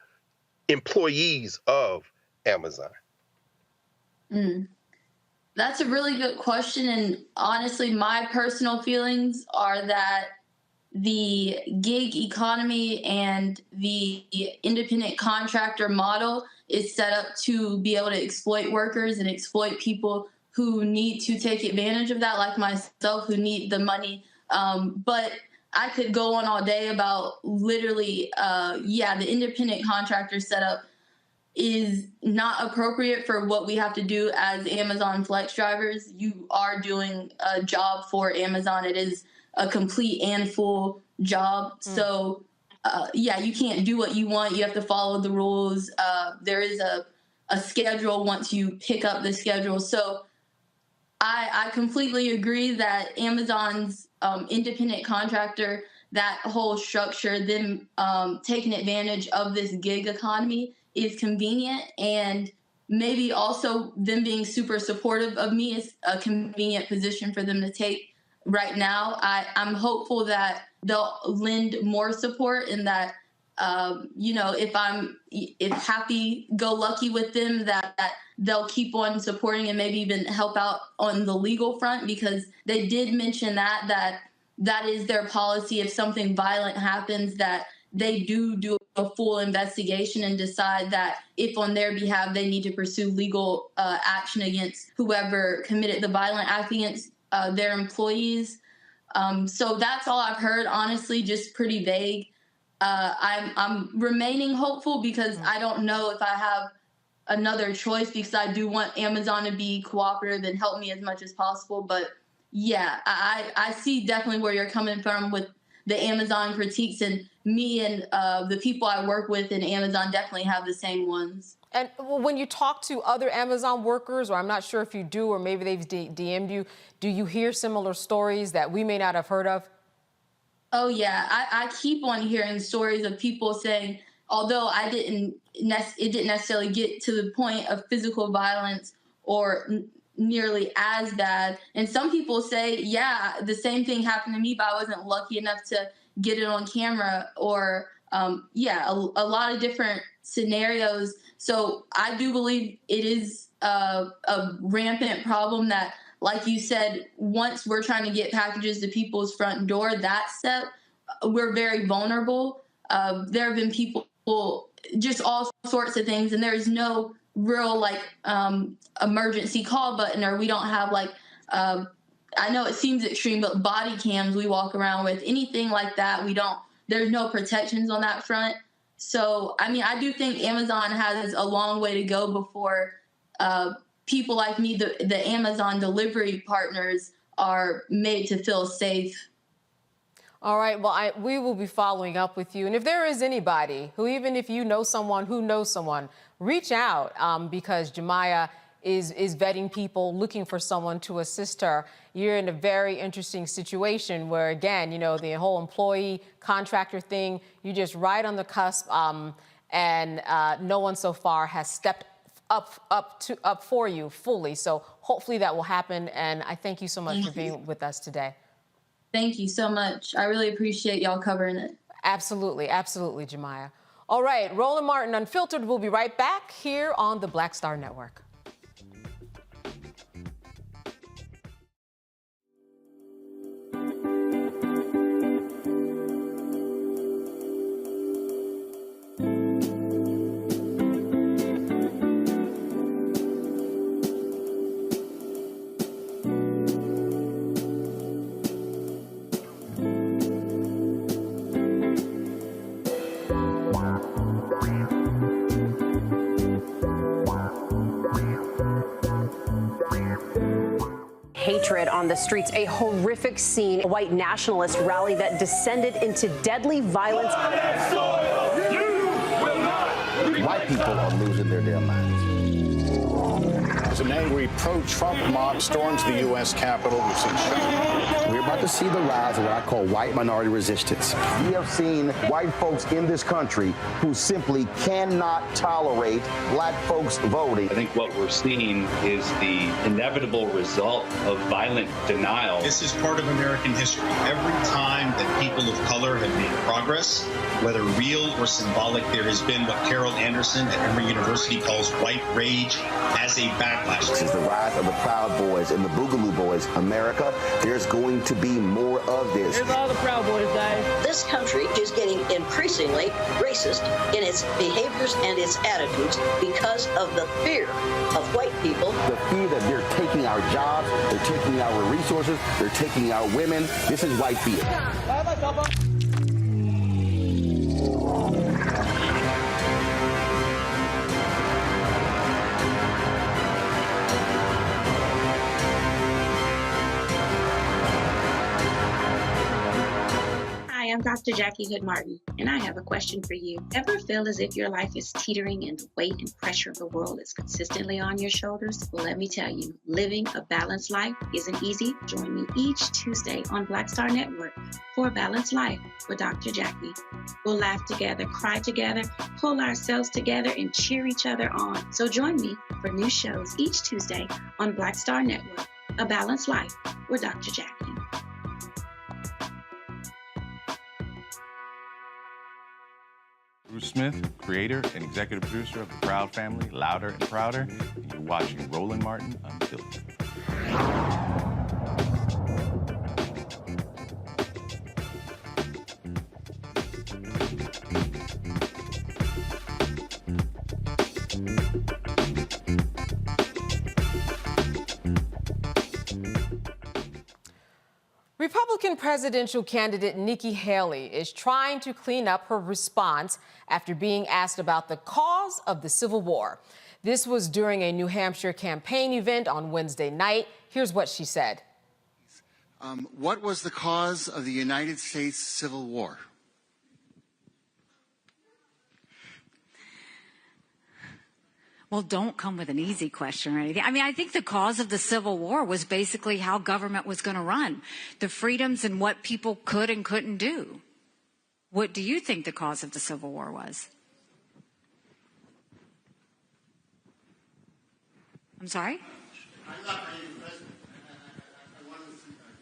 employees of Amazon? That's a really good question. And honestly, my personal feelings are that the gig economy and the independent contractor model is set up to be able to exploit workers and exploit people who need to take advantage of that, like myself, who need the money. But I could go on all day about literally, the independent contractor setup is not appropriate for what we have to do as Amazon Flex drivers. You are doing a job for Amazon. It is a complete and full job. So, you can't do what you want. You have to follow the rules. There is a schedule once you pick up the schedule. So I completely agree that Amazon's independent contractor, that whole structure, them taking advantage of this gig economy is convenient, and maybe also them being super supportive of me is a convenient position for them to take right now. I'm hopeful that they'll lend more support, and that if happy-go-lucky with them, that they'll keep on supporting and maybe even help out on the legal front, because they did mention that is their policy. If something violent happens, that they do a full investigation and decide that if on their behalf they need to pursue legal action against whoever committed the violent act against their employees. So that's all I've heard, honestly, just pretty vague. I'm remaining hopeful because I don't know if I have another choice, because I do want Amazon to be cooperative and help me as much as possible. But yeah, I see definitely where you're coming from with the Amazon critiques, and me and the people I work with in Amazon definitely have the same ones. And when you talk to other Amazon workers, or I'm not sure if you do, or maybe they've DM'd you, do you hear similar stories that we may not have heard of? Oh, yeah. I keep on hearing stories of people saying, although it didn't necessarily get to the point of physical violence or nearly as bad. And some people say, yeah, the same thing happened to me, but I wasn't lucky enough to get it on camera, or a lot of different scenarios. So I do believe it is a rampant problem that like you said, once we're trying to get packages to people's front door, that step, we're very vulnerable. There have been people, just all sorts of things, and there's no real like emergency call button, or we don't have like, I know it seems extreme, but body cams we walk around with, anything like that, there's no protections on that front. So, I mean, I do think Amazon has a long way to go before people like me, the Amazon delivery partners, are made to feel safe. All right, well, we will be following up with you. And if there is anybody who, even if you know someone who knows someone, reach out because Jemiah is vetting people, looking for someone to assist her. You're in a very interesting situation where, again, you know, the whole employee contractor thing, you're just right on the cusp, and no one so far has stepped up for you fully. So hopefully that will happen. And I thank you so much for being with us today. Thank you so much. I really appreciate y'all covering it. Absolutely, absolutely, Jemiah. All right, Roland Martin Unfiltered will be right back here on the Black Star Network. Hatred on the streets, a horrific scene, a white nationalist rally that descended into deadly violence. White people are losing their damn minds. As an angry pro-Trump mob storms the U.S. Capitol, we've seen shooting. We're about to see the rise of what I call white minority resistance. We have seen white folks in this country who simply cannot tolerate black folks voting. I think what we're seeing is the inevitable result of violent denial. This is part of American history. Every time that people of color have made progress, whether real or symbolic, there has been what Carol Anderson at Emory University calls white rage as a backlash. This is the rise of the Proud Boys and the Boogaloo Boys. America, there's going to be more of this. Here's all the Proud Boys, guys. This country is getting increasingly racist in its behaviors and its attitudes because of the fear of white people. The fear that they're taking our jobs, they're taking our resources, they're taking our women. This is white fear. Hi, I'm Dr. Jackie Hood Martin, and I have a question for you. Ever feel as if your life is teetering and the weight and pressure of the world is consistently on your shoulders? Well, let me tell you, living a balanced life isn't easy. Join me each Tuesday on Black Star Network for A Balanced Life with Dr. Jackie. We'll laugh together, cry together, pull ourselves together, and cheer each other on. So join me for new shows each Tuesday on Black Star Network, A Balanced Life with Dr. Jackie. Bruce Smith, creator and executive producer of The Proud Family, Louder and Prouder, and you're watching Roland Martin Unfiltered. Republican presidential candidate Nikki Haley is trying to clean up her response after being asked about the cause of the Civil War. This was during a New Hampshire campaign event on Wednesday night. Here's what she said. What was the cause of the United States Civil War? Well, don't come with an easy question or anything. I mean, I think the cause of the Civil War was basically how government was going to run, the freedoms and what people could and couldn't do. What do you think the cause of the Civil War was? I'm sorry? I'm not running for president. I wanted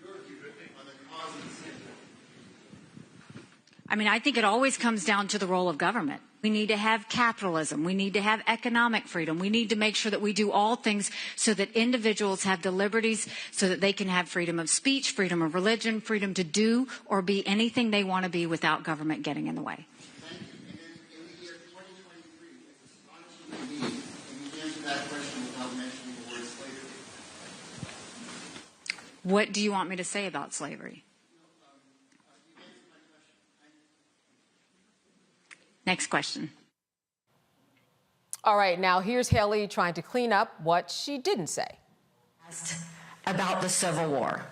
your view on the cause of the Civil War. I mean, I think it always comes down to the role of government. We need to have capitalism. We need to have economic freedom. We need to make sure that we do all things so that individuals have the liberties so that they can have freedom of speech, freedom of religion, freedom to do or be anything they want to be without government getting in the way. Thank you. And in the year 2023, it's astonishingly and you answered that question without mentioning the word slavery. What do you want me to say about slavery? Next question. All right, now here's Haley trying to clean up what she didn't say. About the Civil War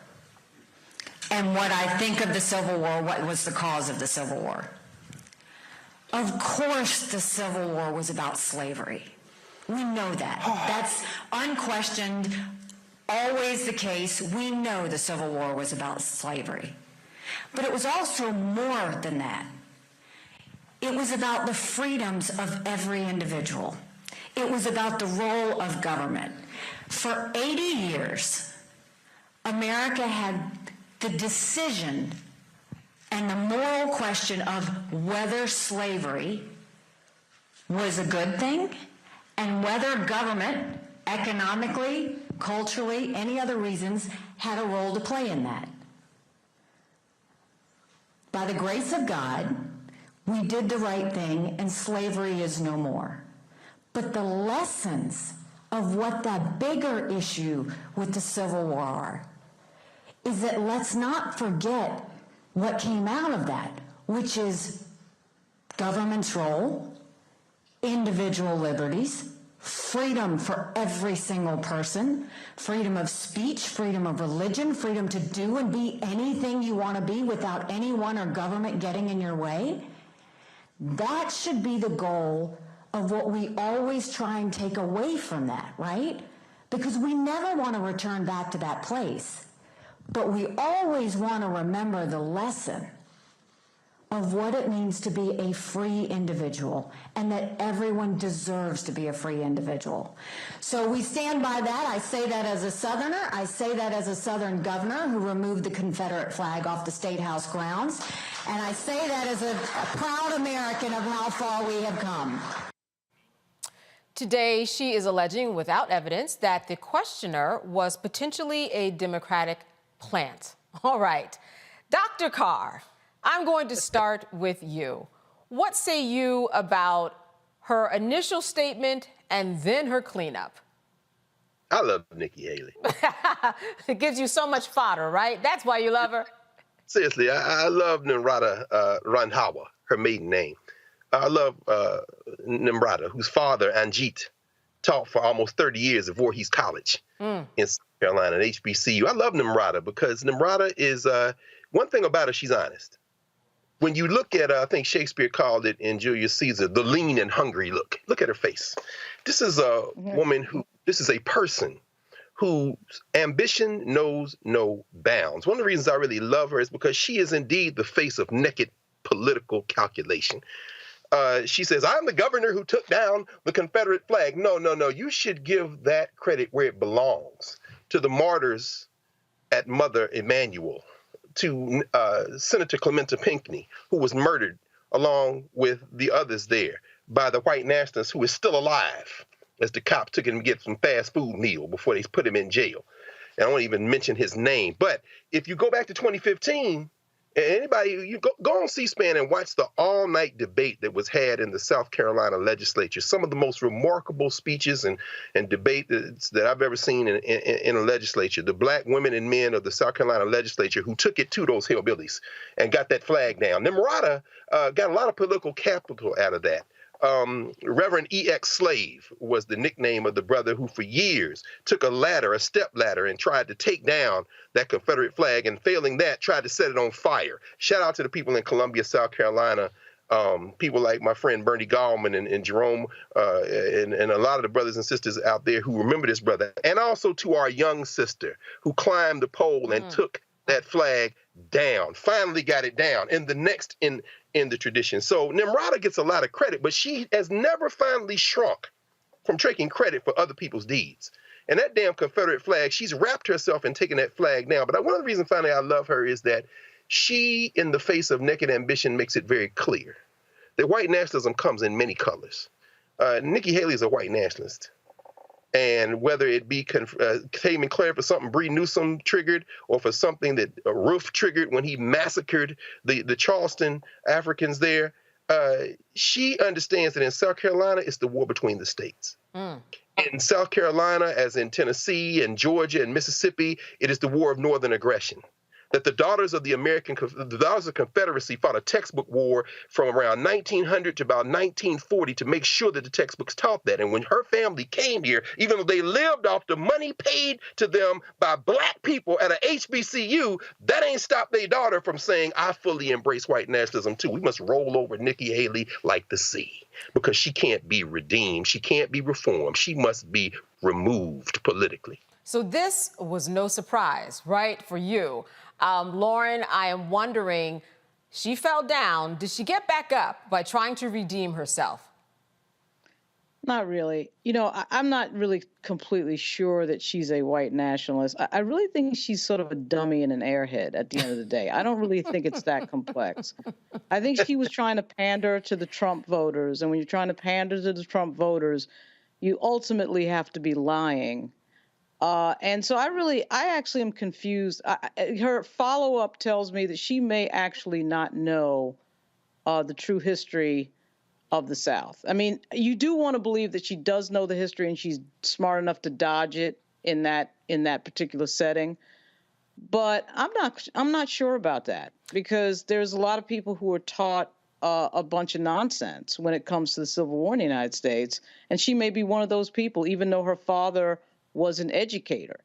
and what I think of the Civil War, what was the cause of the Civil War. Of course, the Civil War was about slavery. We know that. That's unquestioned, always the case. We know the Civil War was about slavery. But it was also more than that. It was about the freedoms of every individual. It was about the role of government. For 80 years, America had the decision and the moral question of whether slavery was a good thing and whether government, economically, culturally, any other reasons, had a role to play in that. By the grace of God, we did the right thing, and slavery is no more. But the lessons of what that bigger issue with the Civil War are is that let's not forget what came out of that, which is government's role, individual liberties, freedom for every single person, freedom of speech, freedom of religion, freedom to do and be anything you want to be without anyone or government getting in your way. That should be the goal of what we always try and take away from that, right? Because we never want to return back to that place. But we always want to remember the lesson of what it means to be a free individual and that everyone deserves to be a free individual. So we stand by that. I say that as a Southerner. I say that as a Southern governor who removed the Confederate flag off the State House grounds. And I say that as a proud American of how far we have come. Today, she is alleging without evidence that the questioner was potentially a Democratic plant. All right, Dr. Carr, I'm going to start with you. What say you about her initial statement and then her cleanup? I love Nikki Haley. It gives you so much fodder, right? That's why you love her? Seriously, I love Nimrata Randhawa, her maiden name. I love Nimrata, whose father, Anjit, taught for almost 30 years at Voorhees College in South Carolina, at HBCU. I love Nimrata because Nimrata is, one thing about her, she's honest. When you look at, I think Shakespeare called it in Julius Caesar, the lean and hungry look. Look at her face. This is a woman who, this is a person whose ambition knows no bounds. One of the reasons I really love her is because she is indeed the face of naked political calculation. She says, I'm the governor who took down the Confederate flag. No, no, no. You should give that credit where it belongs, to the martyrs at Mother Emanuel, to Senator Clementa Pinckney, who was murdered along with the others there by the white nationalist who is still alive, as the cops took him to get some fast food meal before they put him in jail. And I won't even mention his name. But if you go back to 2015, anybody, you go on C-SPAN and watch the all-night debate that was had in the South Carolina legislature. Some of the most remarkable speeches and debates that I've ever seen in a legislature. The black women and men of the South Carolina legislature who took it to those hillbillies and got that flag down. Nimrata got a lot of political capital out of that. Reverend E.X. Slave was the nickname of the brother who for years took a ladder, a step ladder, and tried to take down that Confederate flag, and failing that, tried to set it on fire. Shout out to the people in Columbia, South Carolina, people like my friend Bernie Gallman and Jerome, and a lot of the brothers and sisters out there who remember this brother, and also to our young sister who climbed the pole and took that flag down, finally got it down, and the next in the tradition. So Nimrata gets a lot of credit, but she has never finally shrunk from taking credit for other people's deeds. And that damn Confederate flag, she's wrapped herself in taking that flag down. But one of the reasons finally I love her is that she, in the face of naked ambition, makes it very clear that white nationalism comes in many colors. Nikki Haley is a white nationalist. And whether it be Taman Claire for something Bree Newsom triggered, or for something that Roof triggered when he massacred the Charleston Africans there, she understands that in South Carolina, it's the war between the states. In South Carolina, as in Tennessee and Georgia and Mississippi, it is the war of northern aggression. That the daughters of the daughters of Confederacy fought a textbook war from around 1900 to about 1940 to make sure that the textbooks taught that. And when her family came here, even though they lived off the money paid to them by black people at a HBCU, that ain't stopped their daughter from saying, I fully embrace white nationalism too. We must roll over Nikki Haley like the sea, because she can't be redeemed. She can't be reformed. She must be removed politically. So this was no surprise, right, for you. Lauren, I am wondering, she fell down. Did she get back up by trying to redeem herself? Not really. You know, I'm not really completely sure that she's a white nationalist. I really think she's sort of a dummy and an airhead at the end of the day. I don't really think it's that complex. I think she was trying to pander to the Trump voters. And when you're trying to pander to the Trump voters, you ultimately have to be lying. And so I actually am confused. Her follow-up tells me that she may actually not know the true history of the South. I mean, you do want to believe that she does know the history and she's smart enough to dodge it in that particular setting. But I'm not sure about that, because there's a lot of people who are taught a bunch of nonsense when it comes to the Civil War in the United States, and she may be one of those people, even though her father was an educator,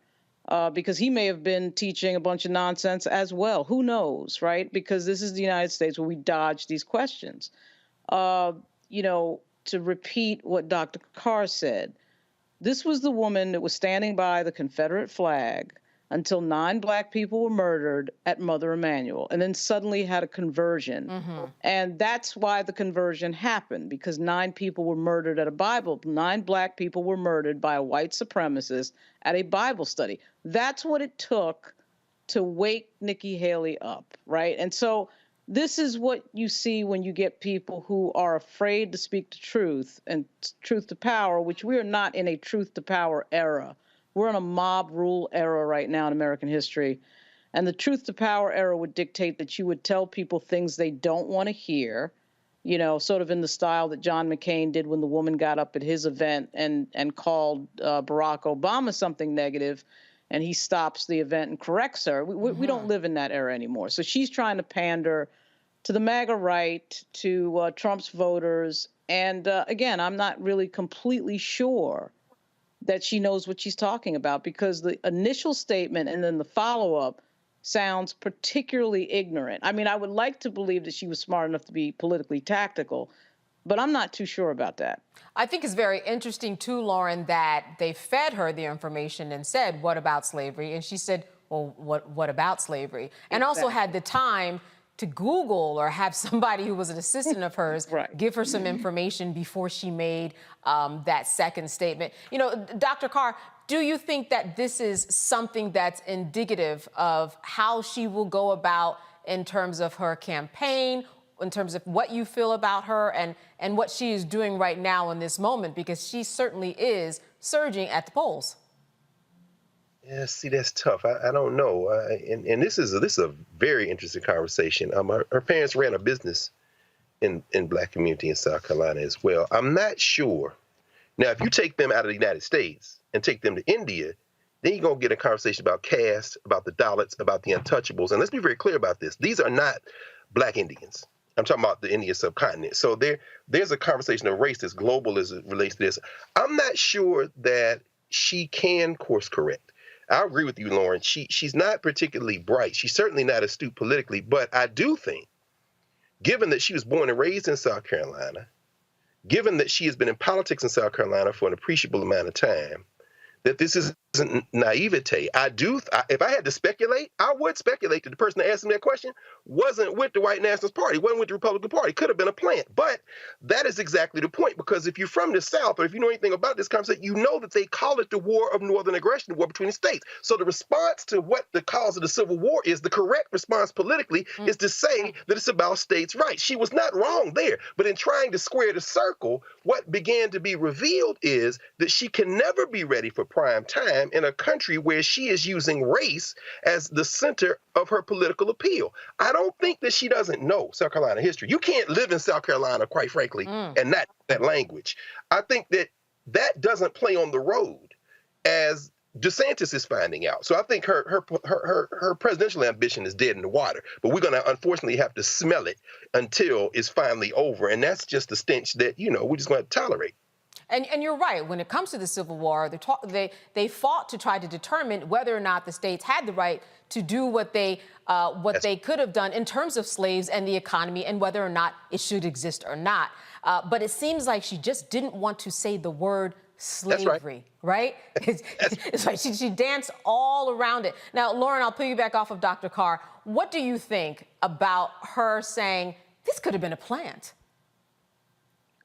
because he may have been teaching a bunch of nonsense as well. Who knows, right? Because this is the United States where we dodge these questions. You know, to repeat what Dr. Carr said, this was the woman that was standing by the Confederate flag until 9 black people were murdered at Mother Emanuel, and then suddenly had a conversion. And that's why the conversion happened, because 9 people were murdered at a Bible. 9 black people were murdered by a white supremacist at a Bible study. That's what it took to wake Nikki Haley up, right? And so this is what you see when you get people who are afraid to speak the truth, and truth to power, which we are not in a truth to power era. We're in a mob rule era right now in American history. And the truth to power era would dictate that you would tell people things they don't want to hear, you know, sort of in the style that John McCain did when the woman got up at his event and called Barack Obama something negative, and he stops the event and corrects her. We don't live in that era anymore. So she's trying to pander to the MAGA right, to Trump's voters. And again, I'm not really completely sure that she knows what she's talking about, because the initial statement and then the follow-up sounds particularly ignorant. I mean, I would like to believe that she was smart enough to be politically tactical, but I'm not too sure about that. I think it's very interesting, too, Lauren, that they fed her the information and said, what about slavery? And she said, well, what about slavery? And also had the time to Google or have somebody who was an assistant of hers give her some information before she made that second statement. You know, Dr. Carr, do you think that this is something that's indicative of how she will go about in terms of her campaign, in terms of what you feel about her and what she is doing right now in this moment? Because she certainly is surging at the polls. Yeah, see, that's tough. I don't know. And this is a very interesting conversation. Her parents ran a business in Black community in South Carolina as well. I'm not sure. Now, if you take them out of the United States and take them to India, then you're going to get a conversation about caste, about the Dalits, about the untouchables. And let's be very clear about this. These are not Black Indians. I'm talking about the Indian subcontinent. So there's a conversation of race that's global as it relates to this. I'm not sure that she can course correct. I agree with you, Lauren. She's not particularly bright. She's certainly not astute politically, but I do think, given that she was born and raised in South Carolina, given that she has been in politics in South Carolina for an appreciable amount of time, that this is naivete. If I had to speculate, I would speculate that the person that asked me that question wasn't with the White Nationalist Party, wasn't with the Republican Party. Could have been a plant. But that is exactly the point, because if you're from the South, or if you know anything about this concept, you know that they call it the War of Northern Aggression, the war between the states. So the response to what the cause of the Civil War is, the correct response politically, is to say that it's about states' rights. She was not wrong there. But in trying to square the circle, what began to be revealed is that she can never be ready for prime time in a country where she is using race as the center of her political appeal. I don't think that she doesn't know South Carolina history. You can't live in South Carolina, quite frankly, and not that language. I think that that doesn't play on the road as DeSantis is finding out. So I think her presidential ambition is dead in the water. But we're going to unfortunately have to smell it until it's finally over. And that's just a stench that, we're just going to tolerate. And you're right. When it comes to the Civil War, they fought to try to determine whether or not the states had the right to do what they could have done in terms of slaves and the economy, and whether or not it should exist or not. But it seems like she just didn't want to say the word slavery, right? It's like she danced all around it. Now, Lauren, I'll piggyback off of Dr. Carr. What do you think about her saying this could have been a plant?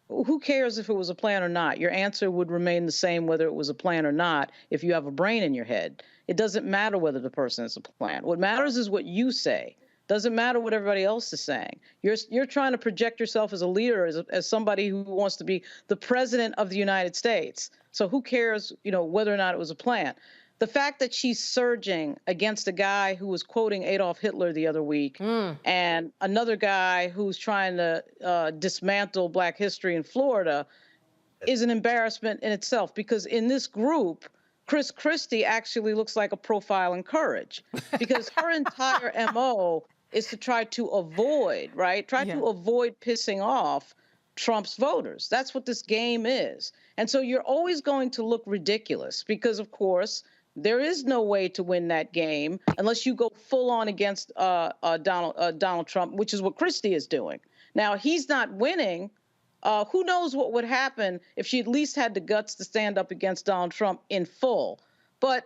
Who cares if it was a plan or not? Your answer would remain the same whether it was a plan or not if you have a brain in your head. It doesn't matter whether the person is a plan. What matters is what you say. Doesn't matter what everybody else is saying. You're trying to project yourself as a leader, as somebody who wants to be the president of the United States. So who cares, whether or not it was a plan? The fact that she's surging against a guy who was quoting Adolf Hitler the other week and another guy who's trying to dismantle Black history in Florida is an embarrassment in itself, because in this group, Chris Christie actually looks like a profile in courage, because her entire MO is to try to avoid, to avoid pissing off Trump's voters. That's what this game is. And so you're always going to look ridiculous because, of course, there is no way to win that game unless you go full on against Donald Trump, which is what Christie is doing. Now, he's not winning. Who knows what would happen if she at least had the guts to stand up against Donald Trump in full. But,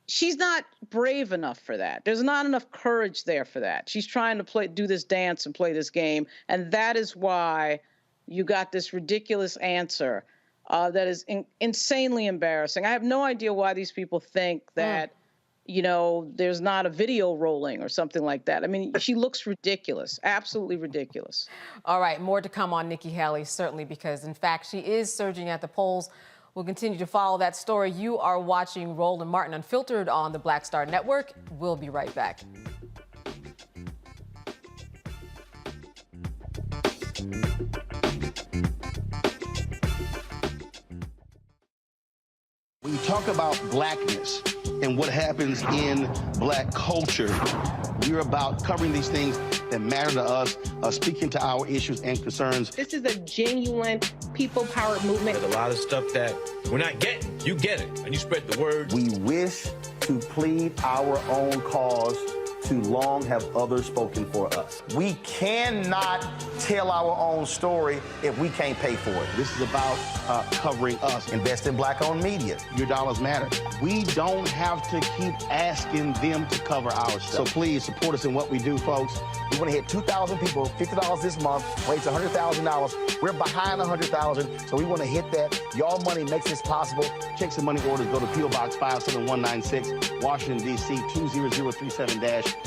she's not brave enough for that. There's not enough courage there for that. She's trying to do this dance and play this game. And that is why you got this ridiculous answer that is insanely embarrassing. I have no idea why these people think that, there's not a video rolling or something like that. I mean, she looks ridiculous, absolutely ridiculous. All right, more to come on Nikki Haley, certainly, because, in fact, she is surging at the polls. We'll continue to follow that story. You are watching Roland Martin Unfiltered on the Black Star Network. We'll be right back. When you talk about blackness and what happens in Black culture, we're about covering these things that matter to us, speaking to our issues and concerns. This is a genuine people-powered movement. There's a lot of stuff that we're not getting. You get it, and you spread the word. We wish to plead our own cause. Too long have others spoken for us. We cannot tell our own story if we can't pay for it. This is about covering us. Invest in Black-owned media. Your dollars matter. We don't have to keep asking them to cover our stuff. So please support us in what we do, folks. We want to hit 2,000 people, $50 this month, raise $100,000. We're behind 100,000, so we want to hit that. Y'all money makes this possible. Checks and money orders go to P.O. Box 57196, Washington, D.C. 20037-0196.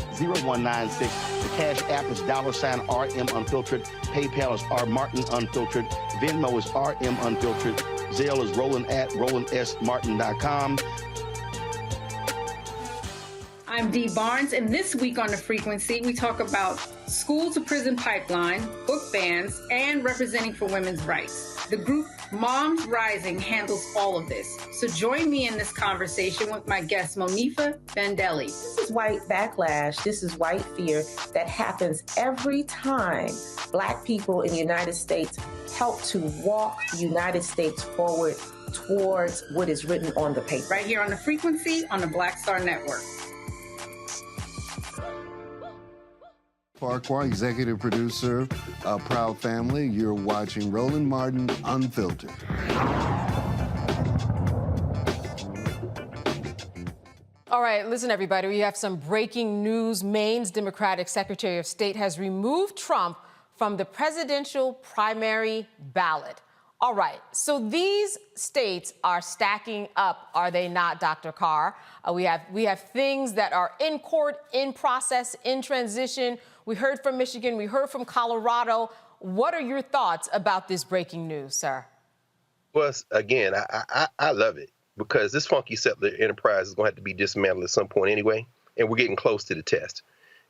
The Cash App is $RM Unfiltered. PayPal is R Martin Unfiltered. Venmo is RM Unfiltered. Zelle is Roland at RolandSMartin.com. I'm Dee Barnes, and this week on The Frequency, we talk about school-to-prison pipeline, book bans, and representing for women's rights. The group Moms Rising handles all of this. So join me in this conversation with my guest, Monifa Bandelli. This is white backlash. This is white fear that happens every time Black people in the United States help to walk the United States forward towards what is written on the paper. Right here on The Frequency on the Black Star Network. Farquhar, executive producer, Proud Family. You're watching Roland Martin Unfiltered. All right, listen, everybody, we have some breaking news. Maine's Democratic Secretary of State has removed Trump from the presidential primary ballot. All right, so these states are stacking up, are they not, Dr. Carr? We have things that are in court, in process, in transition. We heard from Michigan, we heard from Colorado. What are your thoughts about this breaking news, sir? Well, again, I love it, because this funky settler enterprise is going to have to be dismantled at some point anyway, and we're getting close to the test.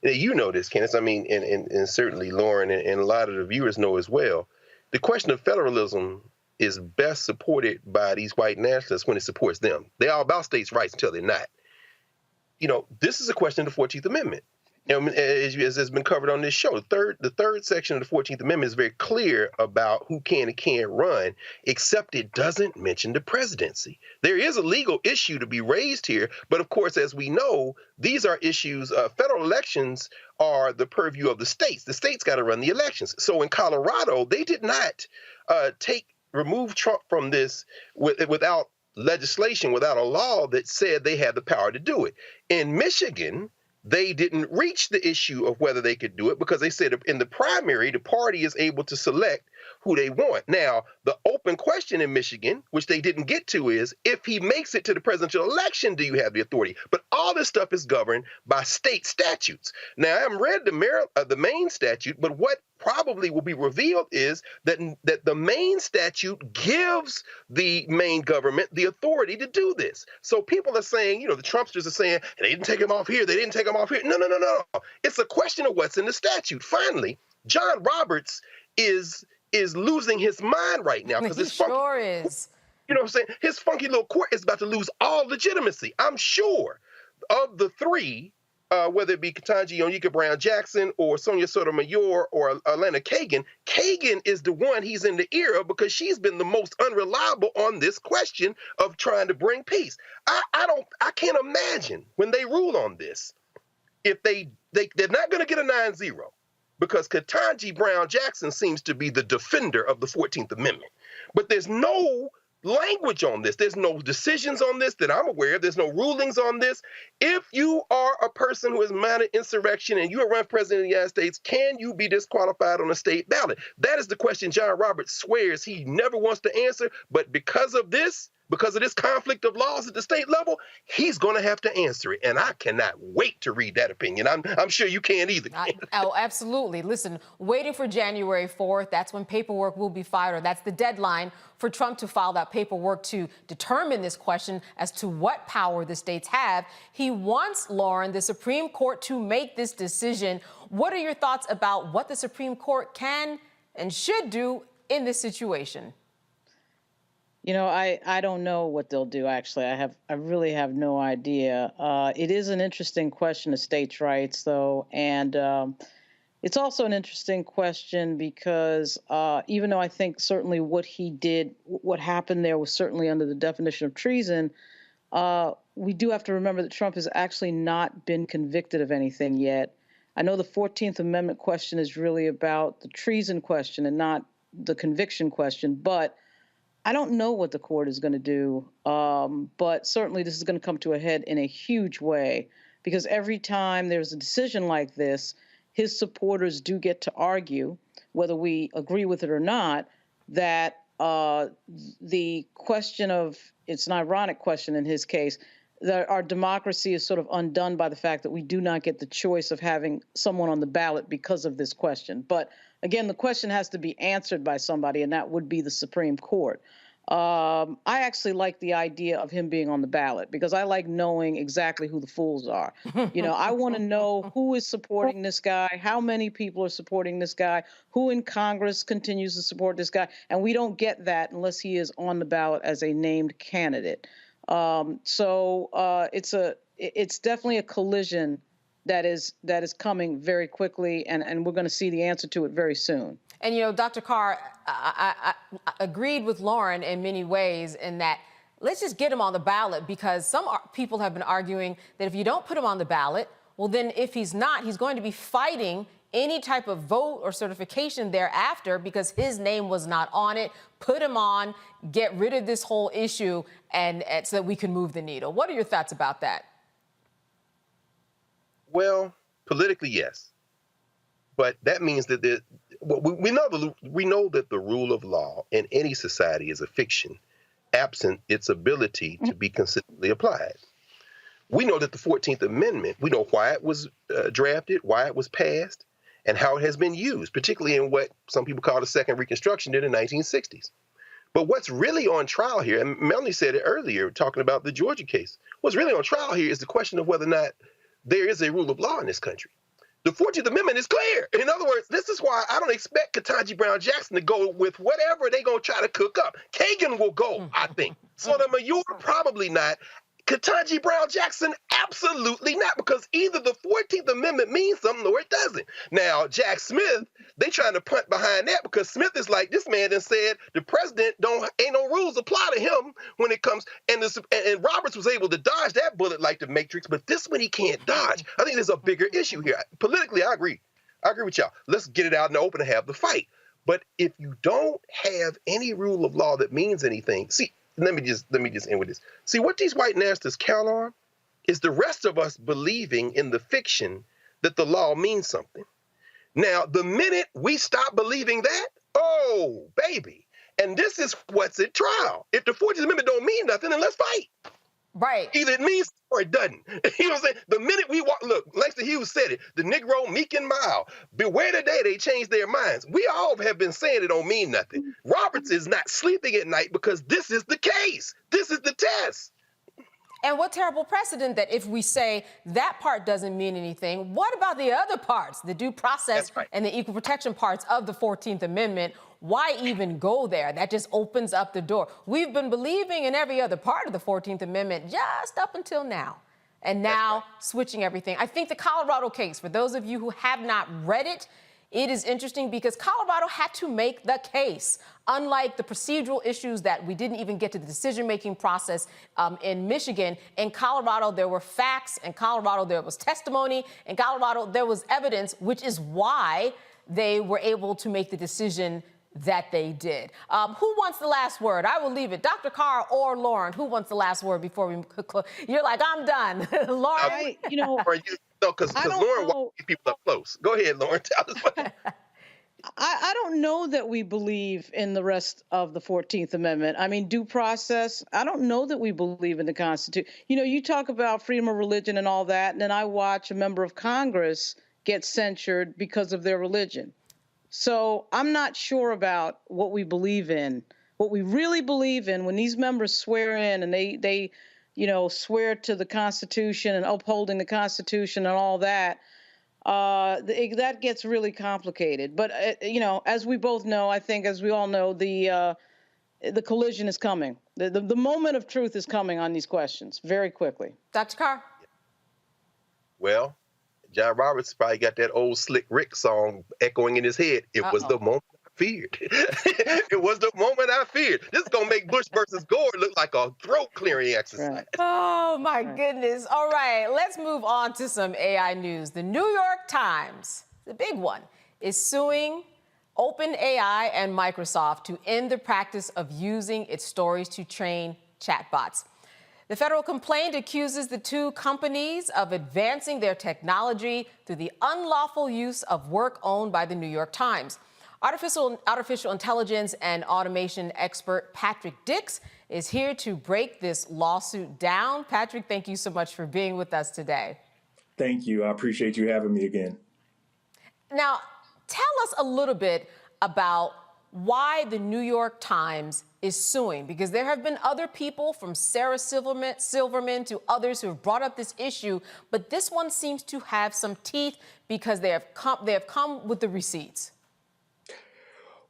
You know this, Candace. I mean, and certainly Lauren and a lot of the viewers know as well. The question of federalism is best supported by these white nationalists when it supports them. They're all about states' rights until they're not. You know, this is a question of the 14th Amendment. As has been covered on this show, the third section of the 14th Amendment is very clear about who can and can't run, except it doesn't mention the presidency. There is a legal issue to be raised here, but of course, as we know, these are issues, federal elections are the purview of the states. The states got to run the elections. So in Colorado, they did not remove Trump from this without legislation, without a law that said they had the power to do it. In Michigan, they didn't reach the issue of whether they could do it because they said in the primary, the party is able to select who they want. Now, the open question in Michigan, which they didn't get to, is if he makes it to the presidential election, do you have the authority? But all this stuff is governed by state statutes. Now, I haven't read the Maine statute, but what probably will be revealed is that the Maine statute gives the Maine government the authority to do this. So people are saying, you know, the Trumpsters are saying, they didn't take him off here, they didn't take him off here. No. It's a question of what's in the statute. Finally, John Roberts is losing his mind right now. He sure is. You know what I'm saying? His funky little court is about to lose all legitimacy. I'm sure of the three, whether it be Ketanji Onyeka Brown-Jackson or Sonia Sotomayor or Elena Kagan, Kagan is the one he's in the ear of because she's been the most unreliable on this question of trying to bring peace. I can't imagine when they rule on this, if they're not going to get a 9-0 because Ketanji Brown-Jackson seems to be the defender of the 14th Amendment. But there's no language on this. There's no decisions on this that I'm aware of. There's no rulings on this. If you are a person who has mounted insurrection and you are run president of the United States, can you be disqualified on a state ballot? That is the question John Roberts swears he never wants to answer. But because of this conflict of laws at the state level, he's going to have to answer it. And I cannot wait to read that opinion. I'm sure you can't either. Oh, absolutely. Listen, waiting for January 4th, that's when paperwork will be filed, or that's the deadline for Trump to file that paperwork to determine this question as to what power the states have. He wants, Lauren, the Supreme Court to make this decision. What are your thoughts about what the Supreme Court can and should do in this situation? You know, I don't know what they'll do, actually. I really have no idea. It is an interesting question of states' rights, though, and it's also an interesting question because even though I think certainly what he did, what happened there was certainly under the definition of treason, we do have to remember that Trump has actually not been convicted of anything yet. I know the 14th Amendment question is really about the treason question and not the conviction question, but I don't know what the court is going to do, but certainly this is going to come to a head in a huge way because every time there's a decision like this, his supporters do get to argue, whether we agree with it or not, that the question of, it's an ironic question in his case, that our democracy is sort of undone by the fact that we do not get the choice of having someone on the ballot because of this question. But again, the question has to be answered by somebody, and that would be the Supreme Court. I actually like the idea of him being on the ballot because I like knowing exactly who the fools are. You know, I want to know who is supporting this guy, how many people are supporting this guy, who in Congress continues to support this guy. And we don't get that unless he is on the ballot as a named candidate. It's definitely a collision that is coming very quickly, and we're going to see the answer to it very soon. And, you know, Dr. Carr, I agreed with Lauren in many ways in that let's just get him on the ballot because some people have been arguing that if you don't put him on the ballot, well, then if he's not, he's going to be fighting any type of vote or certification thereafter because his name was not on it. Put him on, get rid of this whole issue, and so that we can move the needle. What are your thoughts about that? Well, politically, yes. But that means that we know that the rule of law in any society is a fiction, absent its ability to be consistently applied. We know that the 14th Amendment, we know why it was drafted, why it was passed, and how it has been used, particularly in what some people call the Second Reconstruction in the 1960s. But what's really on trial here, and Melanie said it earlier, talking about the Georgia case, what's really on trial here is the question of whether or not there is a rule of law in this country. The 14th Amendment is clear. In other words, this is why I don't expect Ketanji Brown Jackson to go with whatever they're going to try to cook up. Kagan will go, I think. Sotomayor, probably not. Ketanji Brown Jackson, absolutely not, because either the 14th Amendment means something or it doesn't. Now, Jack Smith, they trying to punt behind that because Smith is like, this man done said the president ain't no rules apply to him when it comes, and Roberts was able to dodge that bullet like the Matrix, but this one he can't dodge. I think there's a bigger issue here. Politically, I agree. I agree with y'all. Let's get it out in the open and have the fight. But if you don't have any rule of law that means anything, see, let me just end with this. See, what these white nationalists count on is the rest of us believing in the fiction that the law means something. Now, the minute we stop believing that, oh, baby. And this is what's at trial. If the 14th Amendment don't mean nothing, then let's fight. Right. Either it means or it doesn't. You know what I'm saying? The minute we walk, look, Langston Hughes said it, the Negro, meek and mild. Beware the day they change their minds. We all have been saying it don't mean nothing. Roberts is not sleeping at night because this is the case. This is the test. And what terrible precedent that if we say that part doesn't mean anything, what about the other parts, the due process and the equal protection parts of the 14th Amendment? Why even go there? That just opens up the door. We've been believing in every other part of the 14th Amendment just up until now. And now switching everything. I think the Colorado case, for those of you who have not read it, it is interesting because Colorado had to make the case. Unlike the procedural issues that we didn't even get to the decision-making process in Michigan, in Colorado there were facts, in Colorado there was testimony, in Colorado there was evidence, which is why they were able to make the decision that they did. Who wants the last word? I will leave it. Dr. Carr or Lauren, who wants the last word before we close? You're like, I'm done. Lauren? Because Lauren wants to keep people up close. Go ahead, Lauren. Tell us what. I don't know that we believe in the rest of the 14th Amendment. I mean, due process, I don't know that we believe in the Constitution. You know, you talk about freedom of religion and all that, and then I watch a member of Congress get censured because of their religion. So I'm not sure about what we believe in. What we really believe in when these members swear in and they swear to the Constitution and upholding the Constitution and all that, that gets really complicated. But, as we both know, I think, as we all know, the collision is coming. The moment of truth is coming on these questions very quickly. Dr. Carr? Well, John Roberts probably got that old Slick Rick song echoing in his head. It was the moment I feared. It was the moment I feared. This is going to make Bush versus Gore look like a throat-clearing exercise. Right. Oh, my goodness. All right, let's move on to some AI news. The New York Times, the big one, is suing OpenAI and Microsoft to end the practice of using its stories to train chatbots. The federal complaint accuses the two companies of advancing their technology through the unlawful use of work owned by the New York Times. Artificial intelligence and automation expert Patrick Dix is here to break this lawsuit down. Patrick, thank you so much for being with us today. Thank you. I appreciate you having me again. Now, Tell us a little bit about why the New York Times is suing, because there have been other people, from Sarah Silverman to others, who have brought up this issue, but this one seems to have some teeth because they have come with the receipts.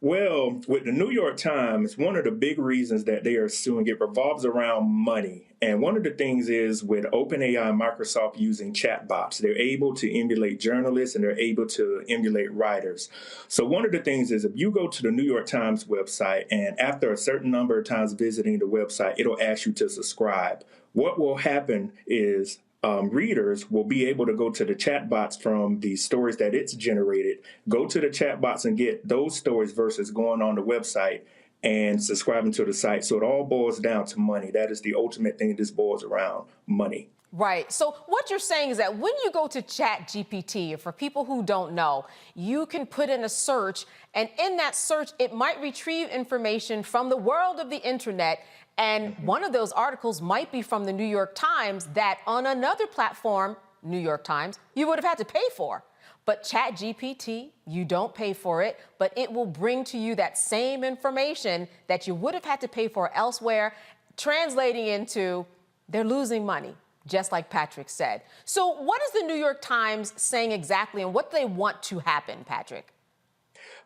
Well, with the New York Times, one of the big reasons that they are suing, it revolves around money. And one of the things is with OpenAI and Microsoft using chatbots, they're able to emulate journalists and they're able to emulate writers. So one of the things is if you go to the New York Times website and after a certain number of times visiting the website, it'll ask you to subscribe. What will happen is readers will be able to go to the chatbots from the stories that it's generated, go to the chatbots and get those stories versus going on the website and subscribing to the site. So it all boils down to money. That is the ultimate thing. This boils around money. Right. So what you're saying is that when you go to ChatGPT, for people who don't know, you can put in a search, and in that search, it might retrieve information from the world of the internet. And one of those articles might be from the New York Times that on another platform, New York Times, you would have had to pay for. But ChatGPT, you don't pay for it, but it will bring to you that same information that you would have had to pay for elsewhere, translating into they're losing money, just like Patrick said. So what is the New York Times saying exactly, and what do they want to happen, Patrick?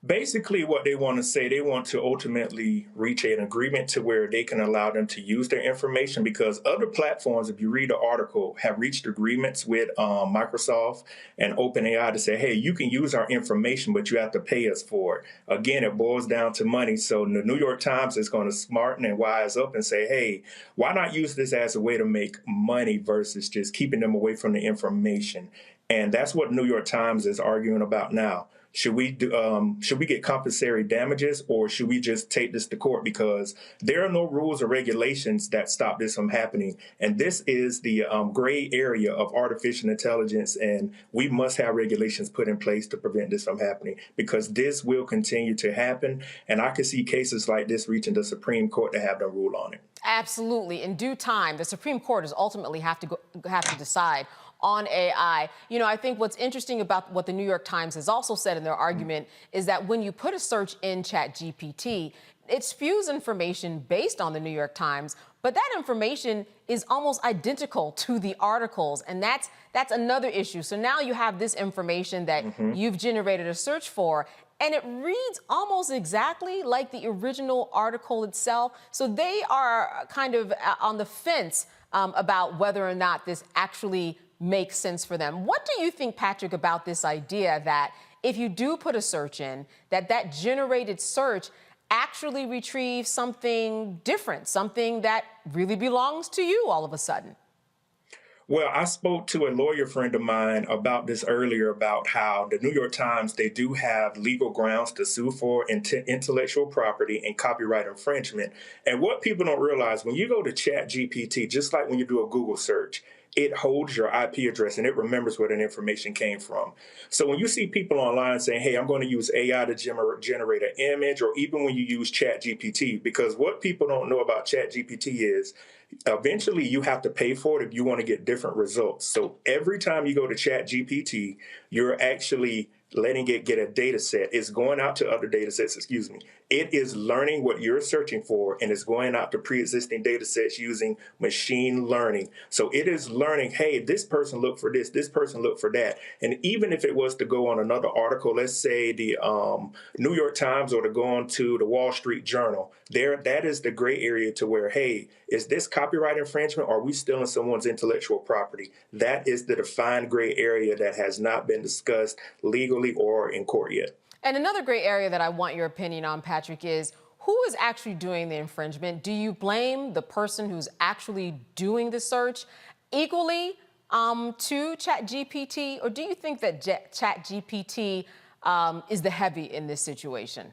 Basically, what they want to say, they want to ultimately reach an agreement to where they can allow them to use their information, because other platforms, if you read the article, have reached agreements with Microsoft and OpenAI to say, hey, you can use our information, but you have to pay us for it. Again, it boils down to money. So the New York Times is going to smarten and wise up and say, hey, why not use this as a way to make money versus just keeping them away from the information? And that's what New York Times is arguing about now. Should we get compensatory damages, or should we just take this to court? Because there are no rules or regulations that stop this from happening. And this is the gray area of artificial intelligence. And we must have regulations put in place to prevent this from happening, because this will continue to happen. And I could see cases like this reaching the Supreme Court to have them rule on it. Absolutely. In due time, the Supreme Court is ultimately have to decide on AI. You know, I think what's interesting about what the New York Times has also said in their argument is that when you put a search in ChatGPT, it spews information based on the New York Times, but that information is almost identical to the articles, and that's another issue. So now you have this information that you've generated a search for, and it reads almost exactly like the original article itself. So they are kind of on the fence about whether or not this actually makes sense for them. What do you think, Patrick, about this idea that if you do put a search in, that generated search actually retrieves something different, something that really belongs to you all of a sudden? Well, I spoke to a lawyer friend of mine about this earlier, about how the New York Times, they do have legal grounds to sue for intellectual property and copyright infringement. And what people don't realize, when you go to ChatGPT, just like when you do a Google search, it holds your IP address and it remembers where that information came from. So when you see people online saying, hey, I'm going to use AI to generate an image, or even when you use ChatGPT, because what people don't know about ChatGPT is eventually you have to pay for it if you want to get different results. So every time you go to ChatGPT, you're actually letting it get a data set. It's going out to other data sets, It is learning what you're searching for, and it's going out to pre-existing data sets using machine learning. So it is learning, hey, this person looked for this person looked for that. And even if it was to go on another article, let's say the New York Times, or to go on to the Wall Street Journal, that is the gray area to where, hey, is this copyright infringement, or are we stealing someone's intellectual property? That is the defined gray area that has not been discussed legally or in court yet. And another gray area that I want your opinion on, Patrick, is who is actually doing the infringement? Do you blame the person who's actually doing the search equally to ChatGPT, or do you think that ChatGPT is the heavy in this situation?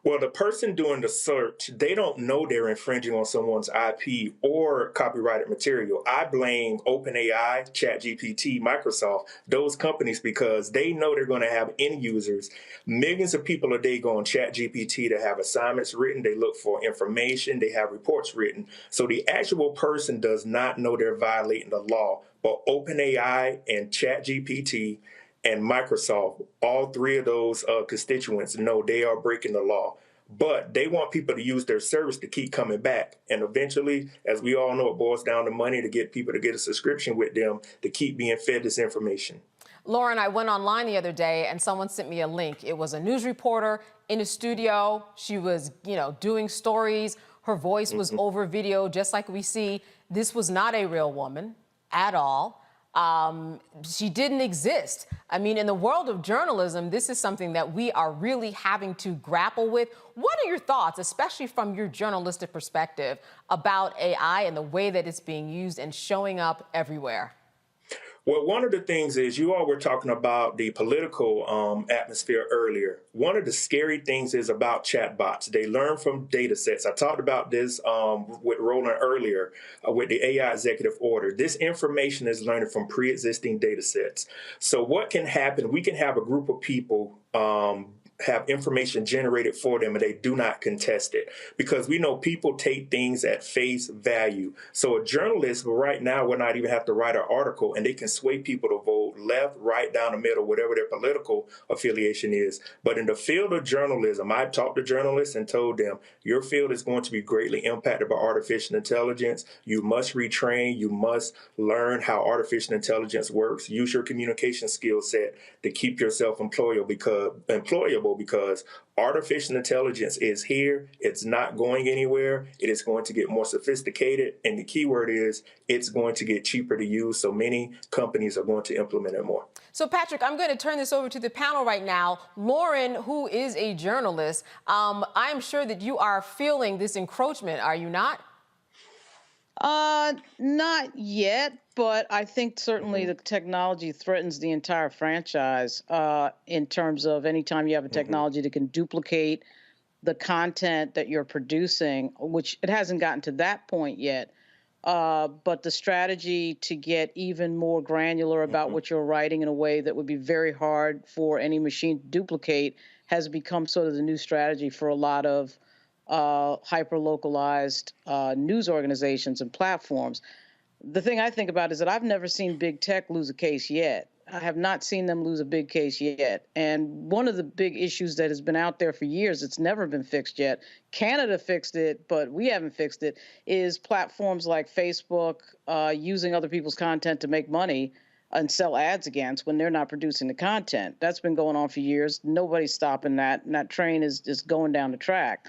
Well, the person doing the search, they don't know they're infringing on someone's IP or copyrighted material. I blame OpenAI, ChatGPT, Microsoft, those companies, because they know they're going to have end users. Millions of people a day go on ChatGPT to have assignments written. They look for information. They have reports written. So the actual person does not know they're violating the law. But OpenAI and ChatGPT and Microsoft, all three of those constituents know they are breaking the law. But they want people to use their service to keep coming back. And eventually, as we all know, it boils down to money to get people to get a subscription with them to keep being fed this information. Lauren, I went online the other day and someone sent me a link. It was a news reporter in a studio. She was, doing stories. Her voice was over video, just like we see. This was not a real woman at all. She didn't exist. I mean, in the world of journalism, this is something that we are really having to grapple with. What are your thoughts, especially from your journalistic perspective, about AI and the way that it's being used and showing up everywhere? Well, one of the things is you all were talking about the political atmosphere earlier. One of the scary things is about chatbots. They learn from data sets. I talked about this with Roland earlier with the AI executive order. This information is learning from pre-existing data sets. So what can happen? We can have a group of people have information generated for them and they do not contest it, because we know people take things at face value. So a journalist right now will not even have to write an article and they can sway people to vote left, right, down the middle, whatever their political affiliation is. But in the field of journalism, I've talked to journalists and told them, your field is going to be greatly impacted by artificial intelligence. You must retrain. You must learn how artificial intelligence works. Use your communication skill set to keep yourself employable because artificial intelligence is here. It's not going anywhere. It is going to get more sophisticated. And the key word is it's going to get cheaper to use. So many companies are going to implement it more. So, Patrick, I'm going to turn this over to the panel right now. Lauren, who is a journalist, I'm sure that you are feeling this encroachment, are you not? Not yet, but I think certainly the technology threatens the entire franchise in terms of anytime you have a technology that can duplicate the content that you're producing, which it hasn't gotten to that point yet. But the strategy to get even more granular about what you're writing in a way that would be very hard for any machine to duplicate has become sort of the new strategy for a lot of hyper-localized news organizations and platforms. The thing I think about is that I've never seen big tech lose a case yet. I have not seen them lose a big case yet. And one of the big issues that has been out there for years, it's never been fixed yet. Canada fixed it, but we haven't fixed it, is platforms like Facebook using other people's content to make money and sell ads against when they're not producing the content. That's been going on for years. Nobody's stopping that, and that train is just going down the track.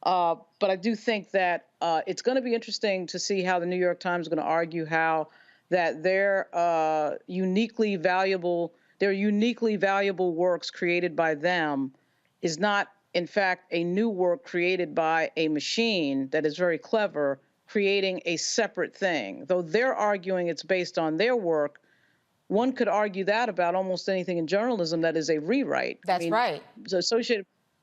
But I do think that it's going to be interesting to see how the New York Times is going to argue how that their uniquely valuable works created by them is not, in fact, a new work created by a machine that is very clever, creating a separate thing. Though they're arguing it's based on their work, one could argue that about almost anything in journalism that is a rewrite. That's right. The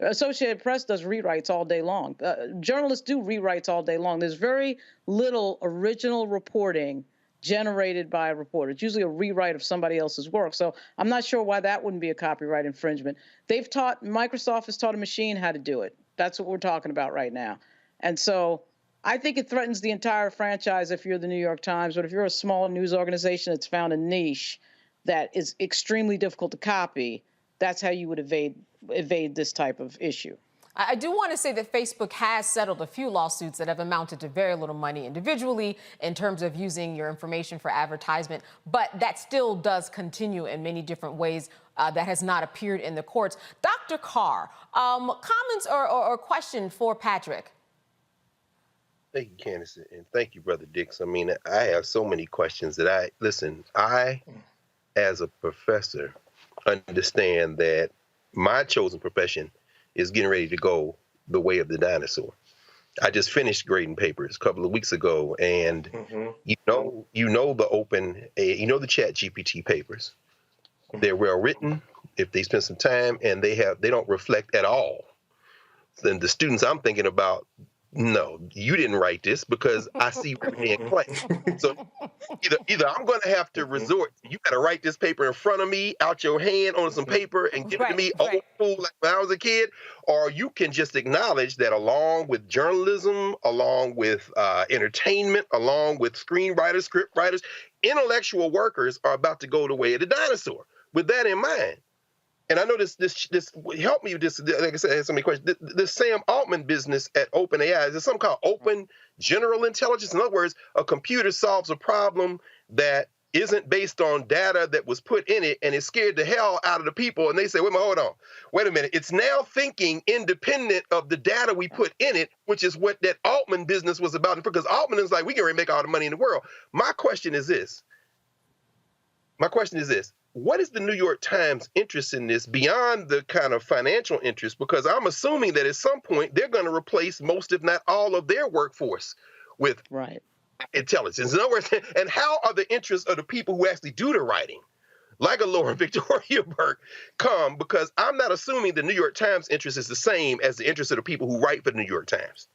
Associated Press does rewrites all day long. Journalists do rewrites all day long. There's very little original reporting generated by a reporter. It's usually a rewrite of somebody else's work. So I'm not sure why that wouldn't be a copyright infringement. Microsoft has taught a machine how to do it. That's what we're talking about right now. And so I think it threatens the entire franchise if you're the New York Times, but if you're a small news organization that's found a niche that is extremely difficult to copy, that's how you would evade this type of issue. I do want to say that Facebook has settled a few lawsuits that have amounted to very little money individually in terms of using your information for advertisement, but that still does continue in many different ways that has not appeared in the courts. Dr. Carr, comments or question for Patrick? Thank you, Candace, and thank you, Brother Dix. I mean, I have so many questions that I, as a professor, understand that my chosen profession is getting ready to go the way of the dinosaur. I just finished grading papers a couple of weeks ago, and you know the Chat GPT papers. They're well written if they spend some time, and they don't reflect at all. Then the students I'm thinking about, no, you didn't write this because I see everything in class. So either I'm going to have to resort, you got to write this paper in front of me, out your hand on some paper and give it to me old school like when I was a kid, or you can just acknowledge that along with journalism, along with entertainment, along with screenwriters, script writers, intellectual workers are about to go the way of the dinosaur. With that in mind, and I know this help me with this. Like I said, I had so many questions. This Sam Altman business at OpenAI, is there something called open general intelligence? In other words, a computer solves a problem that isn't based on data that was put in it and it scared the hell out of the people. And they say, hold on. Wait a minute. It's now thinking independent of the data we put in it, which is what that Altman business was about. Because Altman is like, we can make all the money in the world. My question is this. What is the New York Times interest in this beyond the kind of financial interest? Because I'm assuming that at some point they're going to replace most, if not all, of their workforce with intelligence. In other words, and how are the interests of the people who actually do the writing, like a Lauren Victoria Burke, come? Because I'm not assuming the New York Times interest is the same as the interest of the people who write for the New York Times.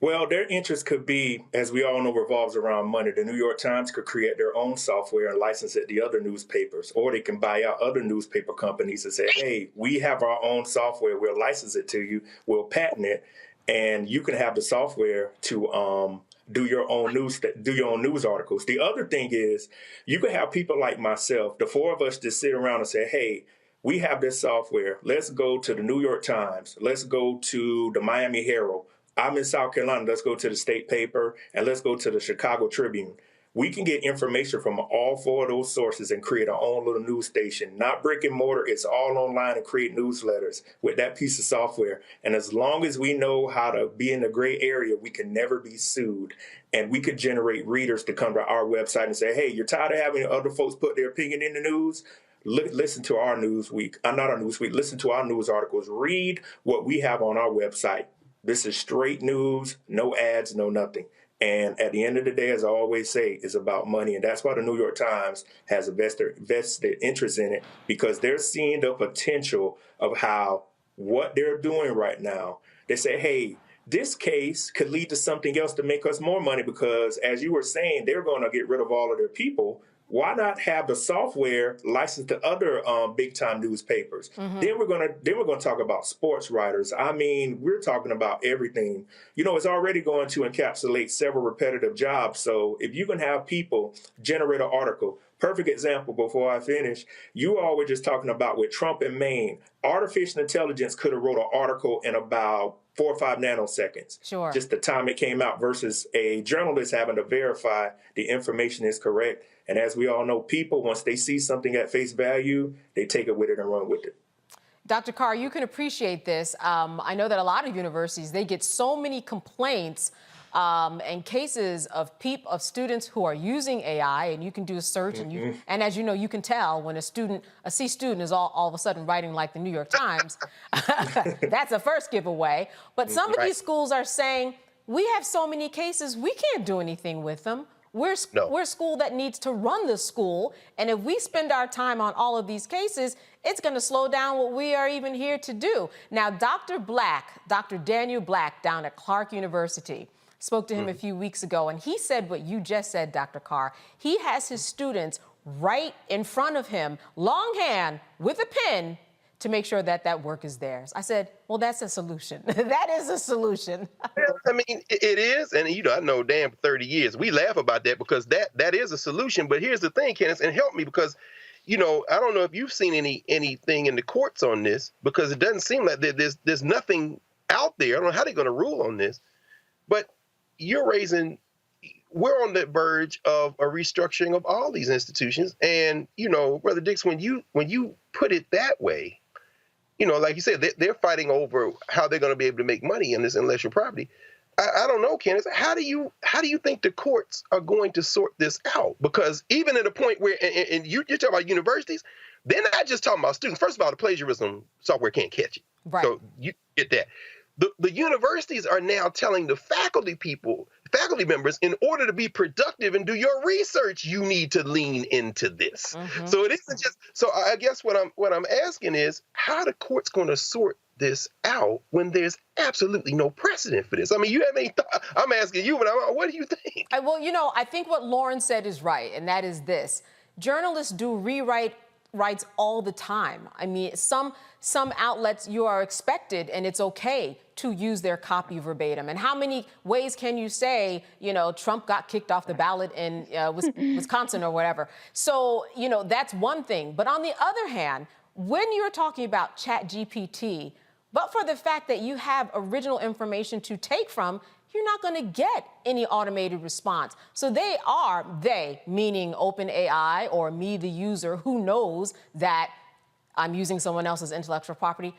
Well, their interest could be, as we all know, revolves around money. The New York Times could create their own software and license it to other newspapers, or they can buy out other newspaper companies and say, hey, we have our own software. We'll license it to you. We'll patent it. And you can have the software to do your own news articles. The other thing is, you can have people like myself, the four of us, just sit around and say, hey, we have this software. Let's go to the New York Times. Let's go to the Miami Herald. I'm in South Carolina. Let's go to the state paper, and let's go to the Chicago Tribune. We can get information from all four of those sources and create our own little news station. Not brick and mortar. It's all online, and create newsletters with that piece of software. And as long as we know how to be in the gray area, we can never be sued. And we could generate readers to come to our website and say, hey, you're tired of having other folks put their opinion in the news? Listen to our Newsweek. Not our Newsweek. Listen to our news articles. Read what we have on our website. This is straight news, no ads, no nothing. And at the end of the day, as I always say, it's about money. And that's why the New York Times has a vested interest in it, because they're seeing the potential of how what they're doing right now. They say, hey, this case could lead to something else to make us more money, because as you were saying, they're going to get rid of all of their people. Why not have the software licensed to other big time newspapers? Mm-hmm. Then we're gonna talk about sports writers. I mean, we're talking about everything. You know, it's already going to encapsulate several repetitive jobs. So if you can have people generate an article, perfect example before I finish, you all were just talking about with Trump in Maine, artificial intelligence could have wrote an article in about 4 or 5 nanoseconds. Sure. Just the time it came out versus a journalist having to verify the information is correct. And as we all know, people, once they see something at face value, they take it with it and run with it. Dr. Carr, you can appreciate this. I know that a lot of universities, they get so many complaints and cases of students who are using AI, and you can do a search, and and as you know, you can tell when a C student is all of a sudden writing like the New York Times. That's a first giveaway. But some of these schools are saying, we have so many cases, we can't do anything with them. We're a school that needs to run the school, and if we spend our time on all of these cases, it's going to slow down what we are even here to do. Now, Dr. Daniel Black down at Clark University, spoke to him a few weeks ago, and he said what you just said, Dr. Carr. He has his students right in front of him, longhand, with a pen, to make sure that that work is theirs. I said, well, that's a solution. That is a solution. I mean, it is. And, you know, I know Dan for 30 years. We laugh about that because that is a solution. But here's the thing, Candace, and help me, because, you know, I don't know if you've seen anything in the courts on this, because it doesn't seem like there's nothing out there. I don't know how they're going to rule on this. But we're on the verge of a restructuring of all these institutions. And, you know, Brother Dix, when you put it that way, you know, like you said, they're fighting over how they're going to be able to make money in this intellectual property. I don't know, Candace, how do you think the courts are going to sort this out? Because even at a point where, and you're talking about universities, they're not just talking about students. First of all, the plagiarism software can't catch it. Right. So you get that. The universities are now telling the faculty members, in order to be productive and do your research, you need to lean into this. Mm-hmm. So it isn't just. So I guess what I'm asking is, how are the courts going to sort this out when there's absolutely no precedent for this? I mean, you have any thought? I'm asking you, but what do you think? Well, you know, I think what Lauren said is right, and that is this: journalists do rewrites all the time. I mean, some outlets, you are expected, and it's okay to use their copy verbatim. And how many ways can you say, you know, Trump got kicked off the ballot in Wisconsin or whatever? So, you know, that's one thing. But on the other hand, when you're talking about ChatGPT, but for the fact that you have original information to take from, you're not going to get any automated response. So they, meaning OpenAI or me, the user, who knows that I'm using someone else's intellectual property,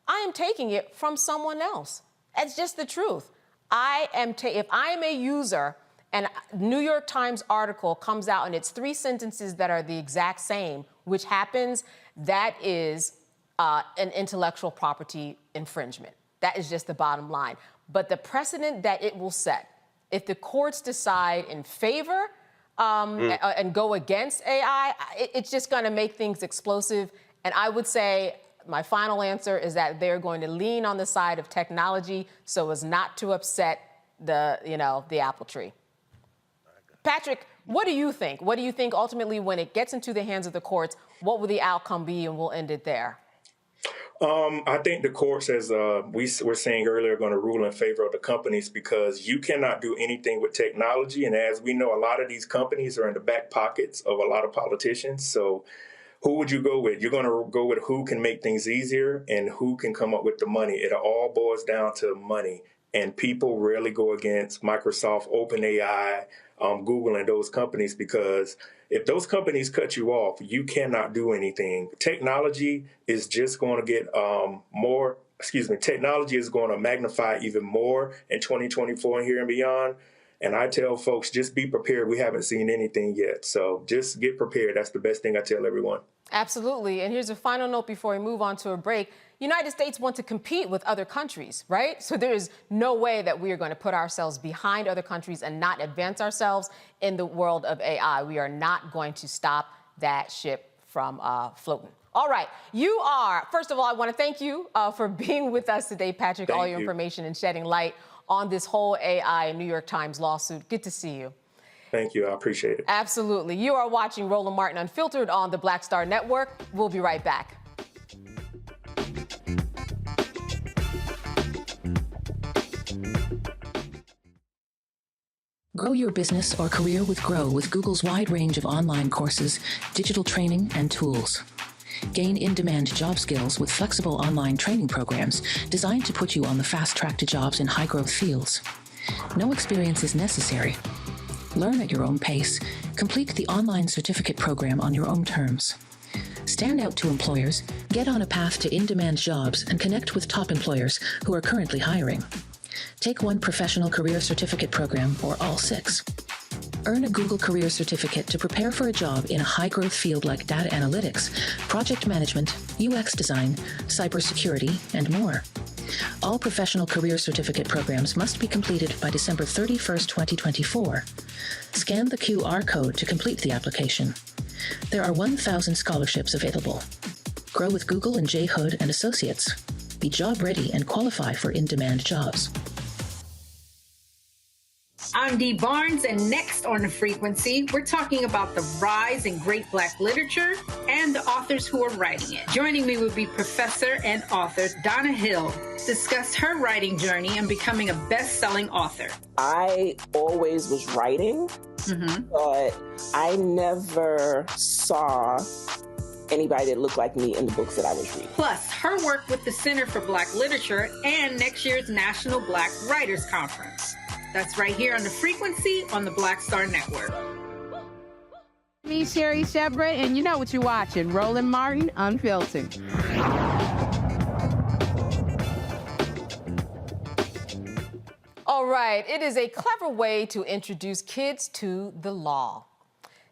I am taking it from someone else. That's just the truth. If I am a user and a New York Times article comes out and it's 3 sentences that are the exact same, which happens, that is an intellectual property infringement. That is just the bottom line. But the precedent that it will set if the courts decide in favor and go against AI, it's just going to make things explosive. And I would say my final answer is that they're going to lean on the side of technology so as not to upset the apple tree. Patrick, what do you think? What do you think ultimately when it gets into the hands of the courts, what will the outcome be? And we'll end it there. I think the courts, as we were saying earlier, are going to rule in favor of the companies because you cannot do anything with technology. And as we know, a lot of these companies are in the back pockets of a lot of politicians. So who would you go with? You're going to go with who can make things easier and who can come up with the money. It all boils down to money. And people rarely go against Microsoft, OpenAI, Google, and those companies because if those companies cut you off, you cannot do anything. Technology is just going to get technology is going to magnify even more in 2024 and here and beyond. And I tell folks, just be prepared. We haven't seen anything yet. So just get prepared. That's the best thing I tell everyone. Absolutely. And here's a final note before we move on to a break. United States want to compete with other countries, right? So there is no way that we are going to put ourselves behind other countries and not advance ourselves in the world of AI. We are not going to stop that ship from floating. All right. First of all, I want to thank you for being with us today, Patrick, all your information and shedding light on this whole AI New York Times lawsuit. Good to see you. Thank you. I appreciate it. Absolutely. You are watching Roland Martin Unfiltered on the Black Star Network. We'll be right back. Grow your business or career with Grow with Google's wide range of online courses, digital training, and tools. Gain in-demand job skills with flexible online training programs designed to put you on the fast track to jobs in high-growth fields. No experience is necessary. Learn at your own pace. Complete the online certificate program on your own terms. Stand out to employers, get on a path to in-demand jobs, and connect with top employers who are currently hiring. Take one professional career certificate program or all 6. Earn a Google Career Certificate to prepare for a job in a high-growth field like data analytics, project management, UX design, cybersecurity, and more. All professional career certificate programs must be completed by December 31st, 2024. Scan the QR code to complete the application. There are 1,000 scholarships available. Grow with Google and J. Hood and Associates. Be job ready and qualify for in-demand jobs. I'm Dee Barnes, and next on The Frequency, we're talking about the rise in great Black literature and the authors who are writing it. Joining me will be professor and author Donna Hill, discuss her writing journey and becoming a best-selling author. I always was writing, but I never saw anybody that looked like me in the books that I was reading. Plus, her work with the Center for Black Literature and next year's National Black Writers Conference. That's right here on The Frequency on the Black Star Network. Me, Sherry Shepard, and you know what you're watching, Roland Martin Unfiltered. All right, it is a clever way to introduce kids to the law.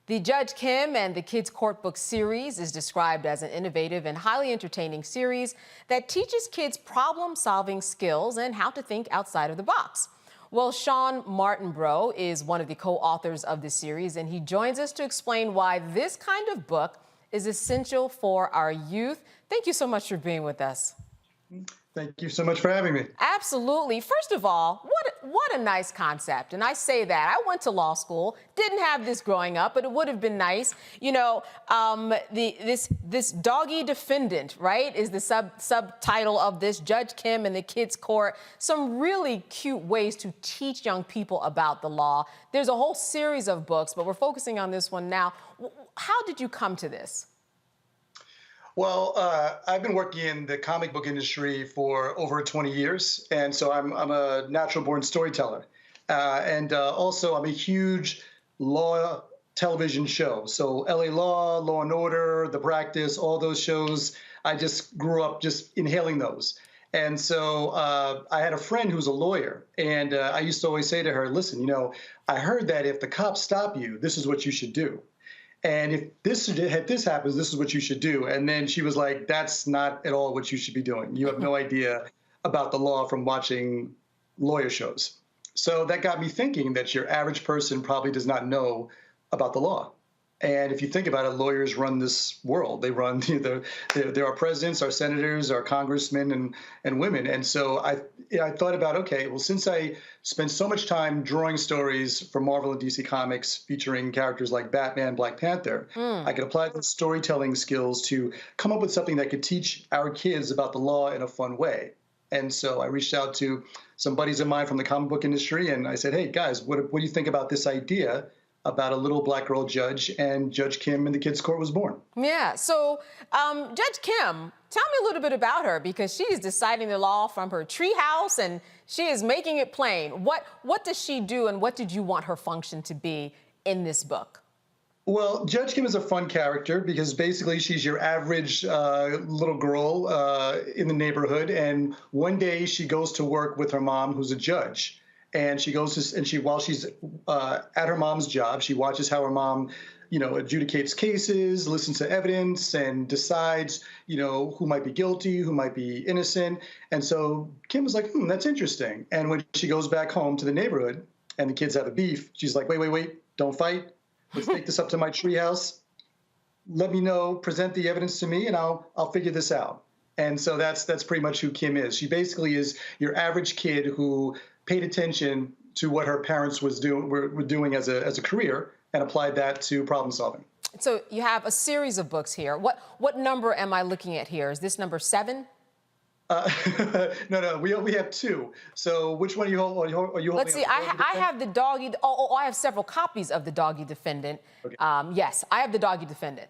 The Judge Kim and the Kids Court Book series is described as an innovative and highly entertaining series that teaches kids problem-solving skills and how to think outside of the box. Well, Sean Martinbrough is one of the co-authors of this series, and he joins us to explain why this kind of book is essential for our youth. Thank you so much for being with us. Thank you so much for having me. Absolutely. First of all, what a nice concept. And I say that. I went to law school, didn't have this growing up, but it would have been nice. You know, this doggy defendant, right, is the subtitle of this, Judge Kim and the Kids Court. Some really cute ways to teach young people about the law. There's a whole series of books, but we're focusing on this one now. How did you come to this? Well, I've been working in the comic book industry for over 20 years, and so I'm a natural-born storyteller. And also, I'm a huge law television show. So LA Law, Law and Order, The Practice, all those shows, I just grew up just inhaling those. And so I had a friend who's a lawyer, and I used to always say to her, listen, you know, I heard that if the cops stop you, this is what you should do. And if this happens, this is what you should do. And then she was like, that's not at all what you should be doing. You have no idea about the law from watching lawyer shows. So that got me thinking that your average person probably does not know about the law. And if you think about it, lawyers run this world. They run, there are presidents, our senators, our congressmen, and women. And so I thought about, okay, well, since I spent so much time drawing stories for Marvel and DC Comics featuring characters like Batman, Black Panther, I could apply those storytelling skills to come up with something that could teach our kids about the law in a fun way. And so I reached out to some buddies of mine from the comic book industry, and I said, hey, guys, what do you think about this idea about a little black girl judge? And Judge Kim in the Kids Court was born. Yeah, so Judge Kim, tell me a little bit about her, because she is deciding the law from her treehouse and she is making it plain. What does she do, and what did you want her function to be in this book? Well, Judge Kim is a fun character because basically she's your average little girl in the neighborhood. And one day she goes to work with her mom, who's a judge. And she goes to, while she's at her mom's job, she watches how her mom, adjudicates cases, listens to evidence, and decides, who might be guilty, who might be innocent. And so Kim was like, that's interesting. And when she goes back home to the neighborhood and the kids have a beef, she's like, wait, don't fight. Let's take this up to my treehouse. Let me know, present the evidence to me, and I'll figure this out. And so that's pretty much who Kim is. She basically is your average kid who paid attention to what her parents were doing as a career and applied that to problem solving. So you have a series of books here. What number am I looking at here? Is this number 7? No, we have 2. So which one are you holding? Let's see. I have the Doggy. I have several copies of the Doggy Defendant. Okay. Yes, I have the Doggy Defendant.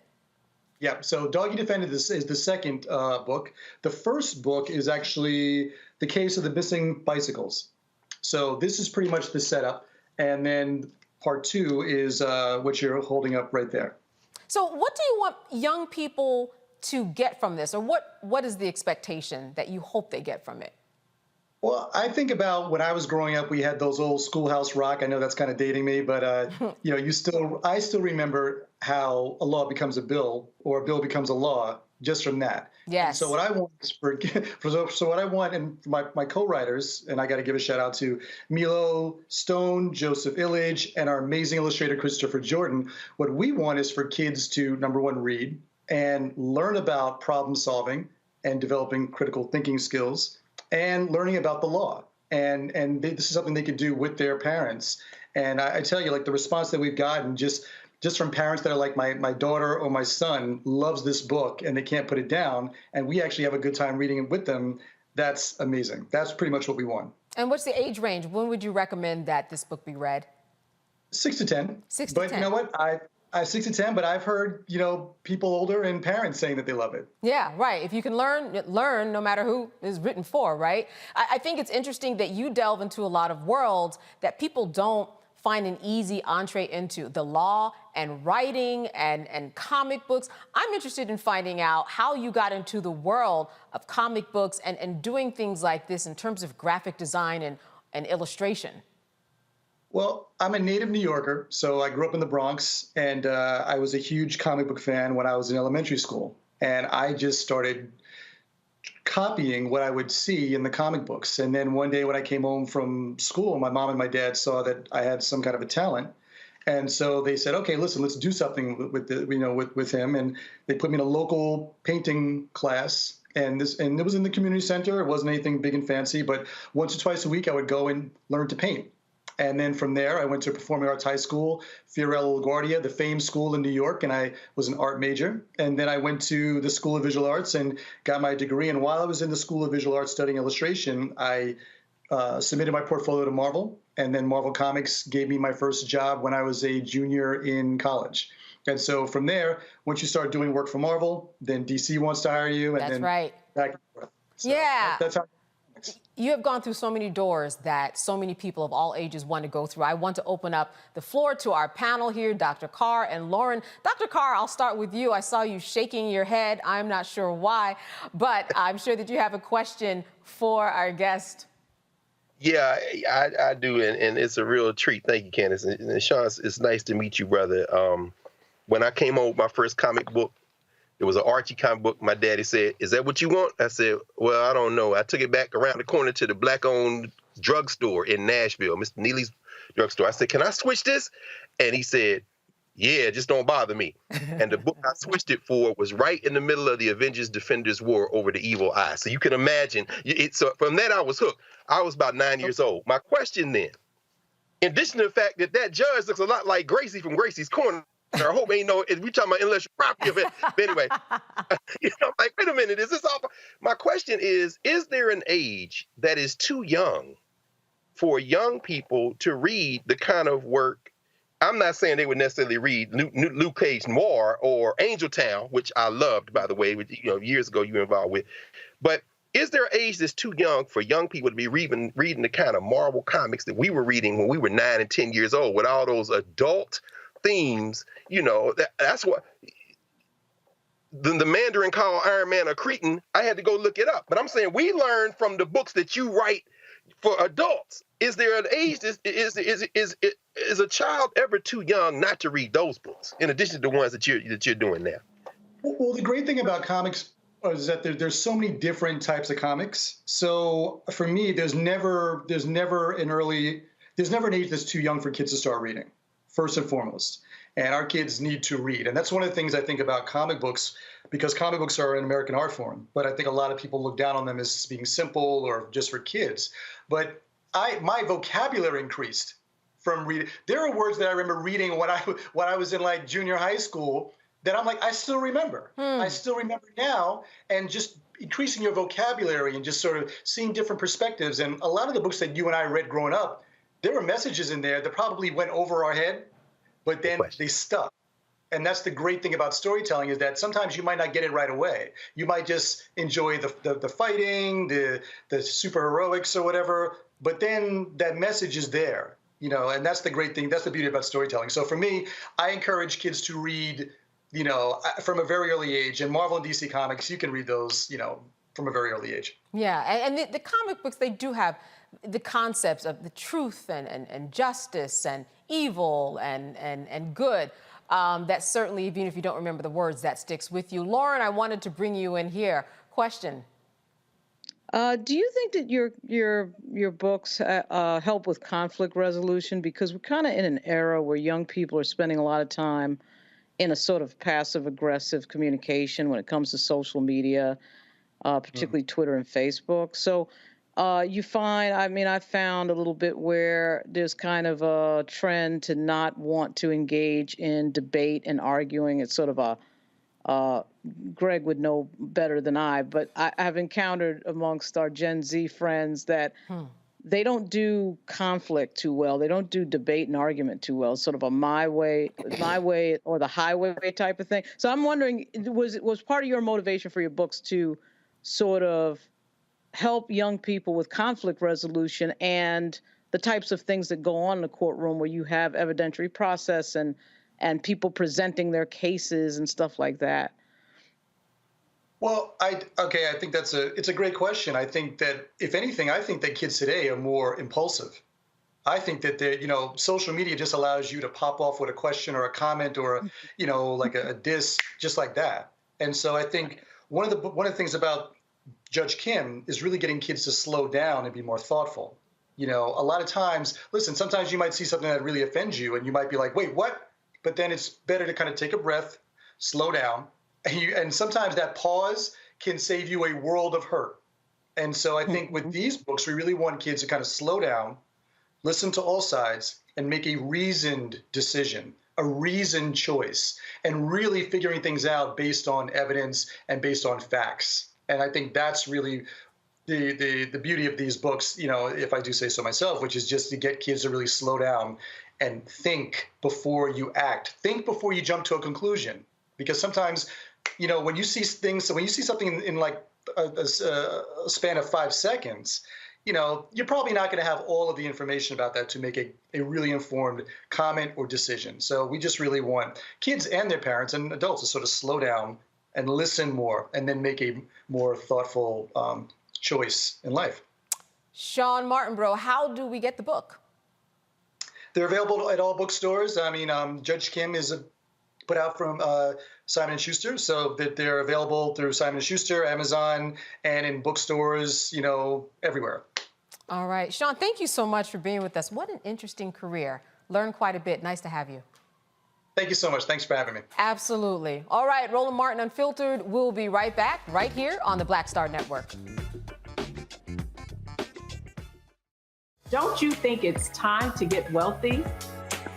Yeah. So Doggy Defendant is the second book. The first book is actually the case of the missing bicycles. So this is pretty much the setup, and then part 2 is what you're holding up right there. So what do you want young people to get from this, or what is the expectation that you hope they get from it? Well, I think about when I was growing up, we had those old Schoolhouse Rock. I know that's kind of dating me, but I still remember how a law becomes a bill, or a bill becomes a law just from that. Yes. And so what I want is and my co-writers, and I got to give a shout out to Milo Stone, Joseph Illidge, and our amazing illustrator Christopher Jordan. What we want is for kids to, number one, read and learn about problem solving and developing critical thinking skills, and learning about the law. And this is something they could do with their parents. And I tell you, like, the response that we've gotten just from parents that are like, my daughter or my son loves this book and they can't put it down, and we actually have a good time reading it with them. That's amazing. That's pretty much what we want. And what's the age range? When would you recommend that this book be read? 6 to 10. 6 to 10. But you know what? I 6 to 10, but I've heard, people older and parents saying that they love it. Yeah, right. If you can learn no matter who is written for, right? I think it's interesting that you delve into a lot of worlds that people don't find an easy entree into. The law and writing and comic books. I'm interested in finding out how you got into the world of comic books and doing things like this in terms of graphic design and illustration. Well, I'm a native New Yorker, so I grew up in the Bronx, and I was a huge comic book fan when I was in elementary school. And I just started copying what I would see in the comic books. And then one day when I came home from school, my mom and my dad saw that I had some kind of a talent. And so they said, okay, listen, let's do something with him. And they put me in a local painting class. And it was in the community center. It wasn't anything big and fancy, but once or twice a week I would go and learn to paint. And then from there, I went to Performing Arts High School, Fiorello LaGuardia, the famed school in New York, and I was an art major. And then I went to the School of Visual Arts and got my degree. And while I was in the School of Visual Arts studying illustration, I submitted my portfolio to Marvel. And then Marvel Comics gave me my first job when I was a junior in college. And so from there, once you start doing work for Marvel, then DC wants to hire you. And That's right. Back and forth. So yeah. That's how. You have gone through so many doors that so many people of all ages want to go through. I want to open up the floor to our panel here, Dr. Carr and Lauren. Dr. Carr, I'll start with you. I saw you shaking your head. I'm not sure why, but I'm sure that you have a question for our guest. Yeah, I do, and it's a real treat. Thank you, Candace. And Sean, it's nice to meet you, brother. When I came home with my first comic book, it was an Archie comic book. My daddy said, "Is that what you want?" I said, "Well, I don't know." I took it back around the corner to the black-owned drugstore in Nashville, Mr. Neely's drugstore. I said, can I switch this? And he said, yeah, just don't bother me. And the book I switched it for was right in the middle of the Avengers Defenders War over the Evil Eye. So you can imagine, so from that I was hooked. I was about 9 years old. My question then, in addition to the fact that that judge looks a lot like Gracie from Gracie's Corner, I hope ain't no, we talking about intellectual property of it. But anyway, I'm like, wait a minute, is this all? My question is there an age that is too young for young people to read the kind of work? I'm not saying they would necessarily read Luke Cage Noir or Angel Town, which I loved, by the way, which, years ago you were involved with. But is there an age that's too young for young people to be reading the kind of Marvel comics that we were reading when we were 9 and 10 years old, with all those adult themes? That's what the Mandarin called Iron Man a cretin. I had to go look it up. But I'm saying we learn from the books that you write for adults. Is there an age? Is a child ever too young not to read those books, in addition to the ones that you're doing now? Well, the great thing about comics is that there's so many different types of comics. So for me, there's never an age that's too young for kids to start reading, first and foremost. And our kids need to read. And that's one of the things I think about comic books, because comic books are an American art form. But I think a lot of people look down on them as being simple or just for kids. But my vocabulary increased from reading. There are words that I remember reading when I was in like junior high school that I'm like, I still remember. I still remember now. And just increasing your vocabulary and just sort of seeing different perspectives. And a lot of the books that you and I read growing up, there were messages in there that probably went over our head, but then they stuck. And that's the great thing about storytelling, is that sometimes you might not get it right away. You might just enjoy the fighting, the super heroics or whatever, but then that message is there, and that's the great thing. That's the beauty about storytelling. So for me, I encourage kids to read, from a very early age. And Marvel and DC Comics, you can read those, from a very early age. Yeah, and the comic books, they do have the concepts of the truth and justice and evil and good. That certainly, even if you don't remember the words, that sticks with you. Lauren, I wanted to bring you in here. Question. Do you think that your books help with conflict resolution? Because we're kind of in an era where young people are spending a lot of time in a sort of passive-aggressive communication when it comes to social media, particularly Twitter and Facebook. So you find, I found a little bit where there's kind of a trend to not want to engage in debate and arguing. It's sort of Greg would know better than I, but I've encountered amongst our Gen Z friends that they don't do conflict too well. They don't do debate and argument too well. It's sort of a my way or the highway type of thing. So I'm wondering, was part of your motivation for your books to sort of help young people with conflict resolution and the types of things that go on in the courtroom where you have evidentiary process and people presenting their cases and stuff like that? Well, I think it's a great question. I think that, if anything, I think that kids today are more impulsive. I think that social media just allows you to pop off with a question or a comment or like a diss, just like that. And so I think one of the things about Judge Kim is really getting kids to slow down and be more thoughtful. A lot of times, listen, sometimes you might see something that really offends you and you might be like, wait, what? But then it's better to kind of take a breath, slow down. And sometimes that pause can save you a world of hurt. And so I think with these books, we really want kids to kind of slow down, listen to all sides, and make a reasoned decision, a reasoned choice, and really figuring things out based on evidence and based on facts. And I think that's really the beauty of these books, if I do say so myself, which is just to get kids to really slow down and think before you act. Think before you jump to a conclusion. Because sometimes, when you see something in like a span of 5 seconds, you're probably not going to have all of the information about that to make a really informed comment or decision. So we just really want kids and their parents and adults to sort of slow down and listen more, and then make a more thoughtful choice in life. Sean Martinborough, how do we get the book? They're available at all bookstores. Judge Kim is put out from Simon & Schuster, so that they're available through Simon & Schuster, Amazon, and in bookstores, everywhere. All right. Sean, thank you so much for being with us. What an interesting career. Learned quite a bit. Nice to have you. Thank you so much. Thanks for having me. Absolutely. All right, Roland Martin Unfiltered. We'll be right back right here on the Black Star Network. Don't you think it's time to get wealthy?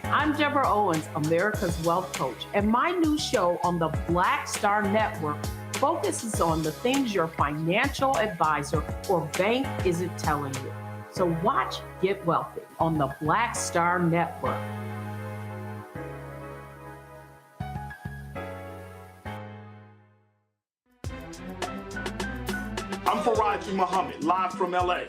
I'm Deborah Owens, America's Wealth Coach, and my new show on the Black Star Network focuses on the things your financial advisor or bank isn't telling you. So watch Get Wealthy on the Black Star Network. I'm Faraji Muhammad, live from LA.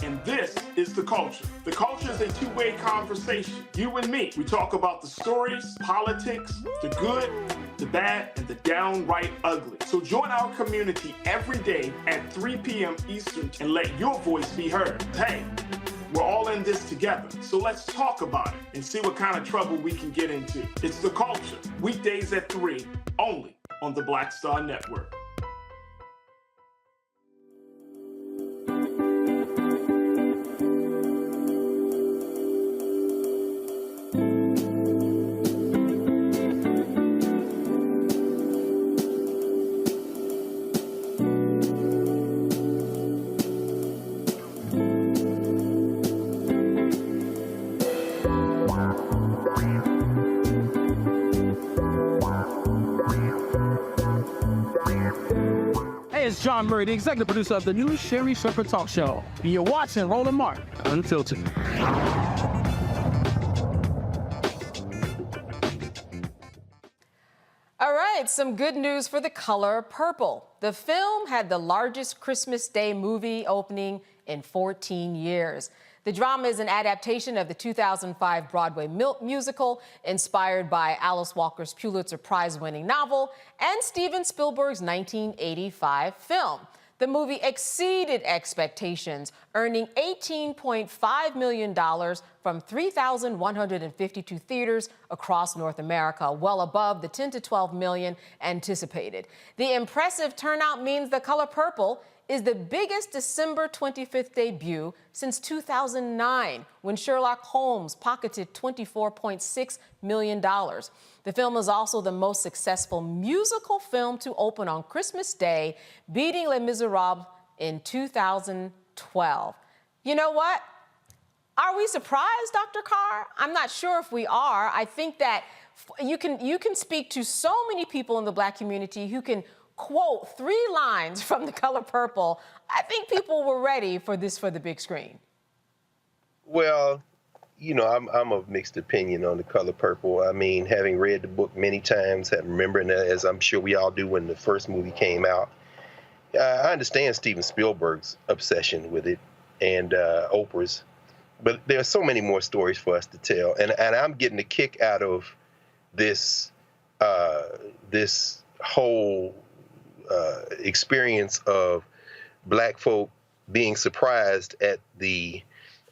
And this is The Culture. The Culture is a two-way conversation. You and me. We talk about the stories, politics, the good, the bad, and the downright ugly. So join our community every day at 3 p.m. Eastern and let your voice be heard. Hey, we're all in this together. So let's talk about it and see what kind of trouble we can get into. It's The Culture. Weekdays at 3, only on the Black Star Network. It's John Murray, the executive producer of the new Sherry Shepherd Talk Show. And you're watching Roland Martin Unfiltered. All right, some good news for The Color Purple. The film had the largest Christmas Day movie opening in 14 years. The drama is an adaptation of the 2005 Broadway musical inspired by Alice Walker's Pulitzer Prize-winning novel and Steven Spielberg's 1985 film. The movie exceeded expectations, earning $18.5 million from 3,152 theaters across North America, well above the 10 to 12 million anticipated. The impressive turnout means The Color Purple is the biggest December 25th debut since 2009, when Sherlock Holmes pocketed $24.6 million. The film is also the most successful musical film to open on Christmas Day, beating Les Miserables in 2012. You know what? Are we surprised, Dr. Carr? I'm not sure if we are. I think that you can speak to so many people in the Black community who can quote 3 lines from The Color Purple. I think people were ready for this for the big screen. Well, you know, I'm of mixed opinion on The Color Purple. I mean, having read the book many times, remembering it, as I'm sure we all do when the first movie came out, I understand Steven Spielberg's obsession with it and Oprah's, but there are so many more stories for us to tell. And I'm getting a kick out of this, this whole experience of Black folk being surprised at the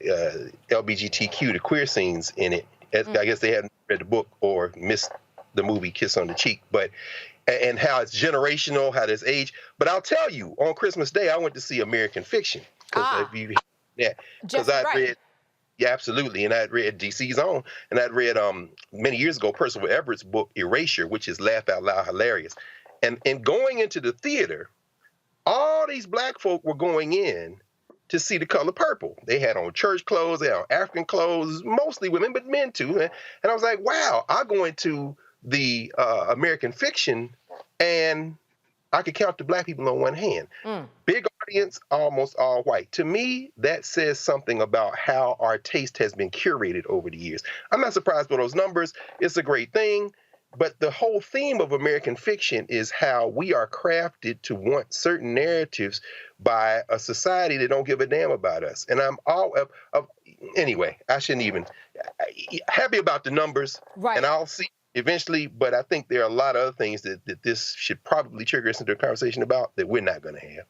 LGBTQ, the queer scenes in it. I guess they hadn't read the book or missed the movie Kiss on the Cheek, and how it's generational, how there's age. But I'll tell you, on Christmas Day, I went to see American Fiction. Because I'd read, yeah, absolutely, and I'd read DC's Own, and I'd read many years ago Percival Everett's book Erasure, which is laugh out loud hilarious. And going into the theater, all these Black folk were going in to see The Color Purple. They had on church clothes, they had on African clothes, mostly women, but men too. And I was like, wow, I go into the American Fiction and I could count the Black people on one hand. Big audience, almost all white. To me, that says something about how our taste has been curated over the years. I'm not surprised by those numbers. It's a great thing. But the whole theme of American Fiction is how we are crafted to want certain narratives by a society that don't give a damn about us. And I'm all anyway, I shouldn't even happy about the numbers. Right. And I'll see eventually, but I think there are a lot of other things that this should probably trigger us into a conversation about that we're not going to have.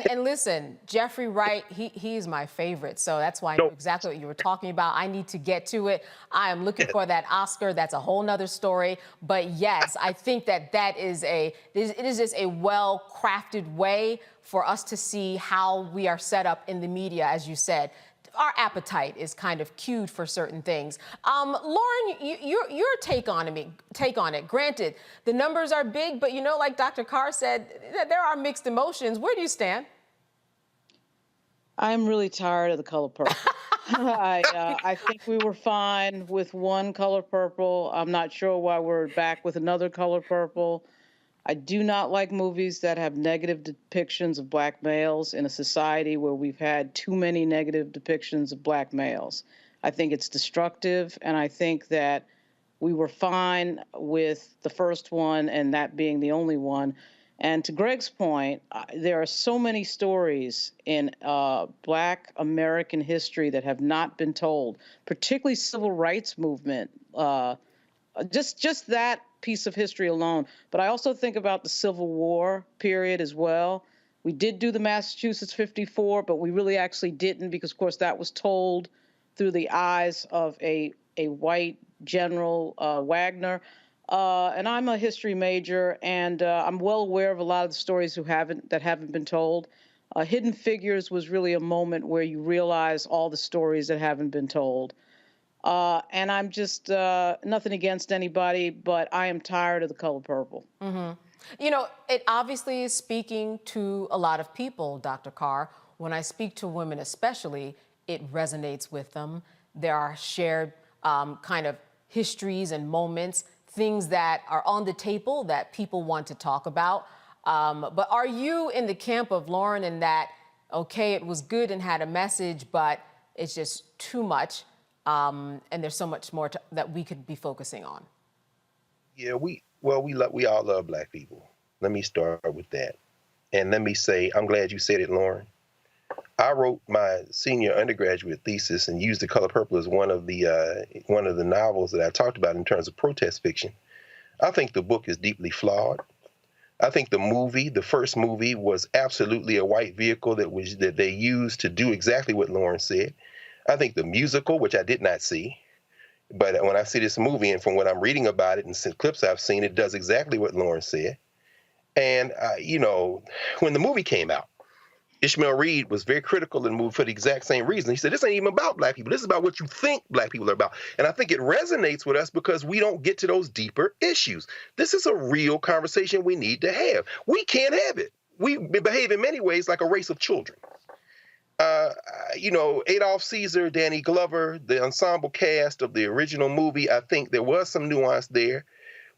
And listen, Jeffrey Wright, he's my favorite, so that's why I know exactly what you were talking about. I need to get to it. I am looking for that Oscar. That's a whole nother story. But yes, I think it is just a well-crafted way for us to see how we are set up in the media, as you said. Our appetite is kind of cued for certain things. Lauren, your take on it. Granted, the numbers are big, but like Dr. Carr said, there are mixed emotions. Where do you stand? I'm really tired of the color purple. I think we were fine with one color purple. I'm not sure why we're back with another color purple. I do not like movies that have negative depictions of black males in a society where we've had too many negative depictions of black males. I think it's destructive, and I think that we were fine with the first one and that being the only one. And to Greg's point, there are so many stories in Black American history that have not been told, particularly civil rights movement, just that piece of history alone. But I also think about the Civil War period as well. We did do the Massachusetts 54, but we really actually didn't, because of course that was told through the eyes of a white general, Wagner. And I'm a history major, and I'm well aware of a lot of the stories that haven't been told. Hidden Figures was really a moment where you realize all the stories that haven't been told. And I'm just nothing against anybody, but I am tired of the color purple. Mm-hmm. It obviously is speaking to a lot of people, Dr. Carr. When I speak to women especially, it resonates with them. There are shared kind of histories and moments, things that are on the table that people want to talk about. But are you in the camp of Lauren in that, okay, it was good and had a message, but it's just too much? And there's so much more that we could be focusing on. Yeah, we all love black people. Let me start with that. And let me say, I'm glad you said it, Lauren. I wrote my senior undergraduate thesis and used The Color Purple as one of the novels that I talked about in terms of protest fiction. I think the book is deeply flawed. I think the first movie was absolutely a white vehicle that they used to do exactly what Lauren said. I think the musical, which I did not see, but when I see this movie and from what I'm reading about it and some clips I've seen, it does exactly what Lauren said. And, when the movie came out, Ishmael Reed was very critical of the movie for the exact same reason. He said, this ain't even about black people. This is about what you think black people are about. And I think it resonates with us because we don't get to those deeper issues. This is a real conversation we need to have. We can't have it. We behave in many ways like a race of children. Adolph Caesar, Danny Glover, the ensemble cast of the original movie, I think there was some nuance there.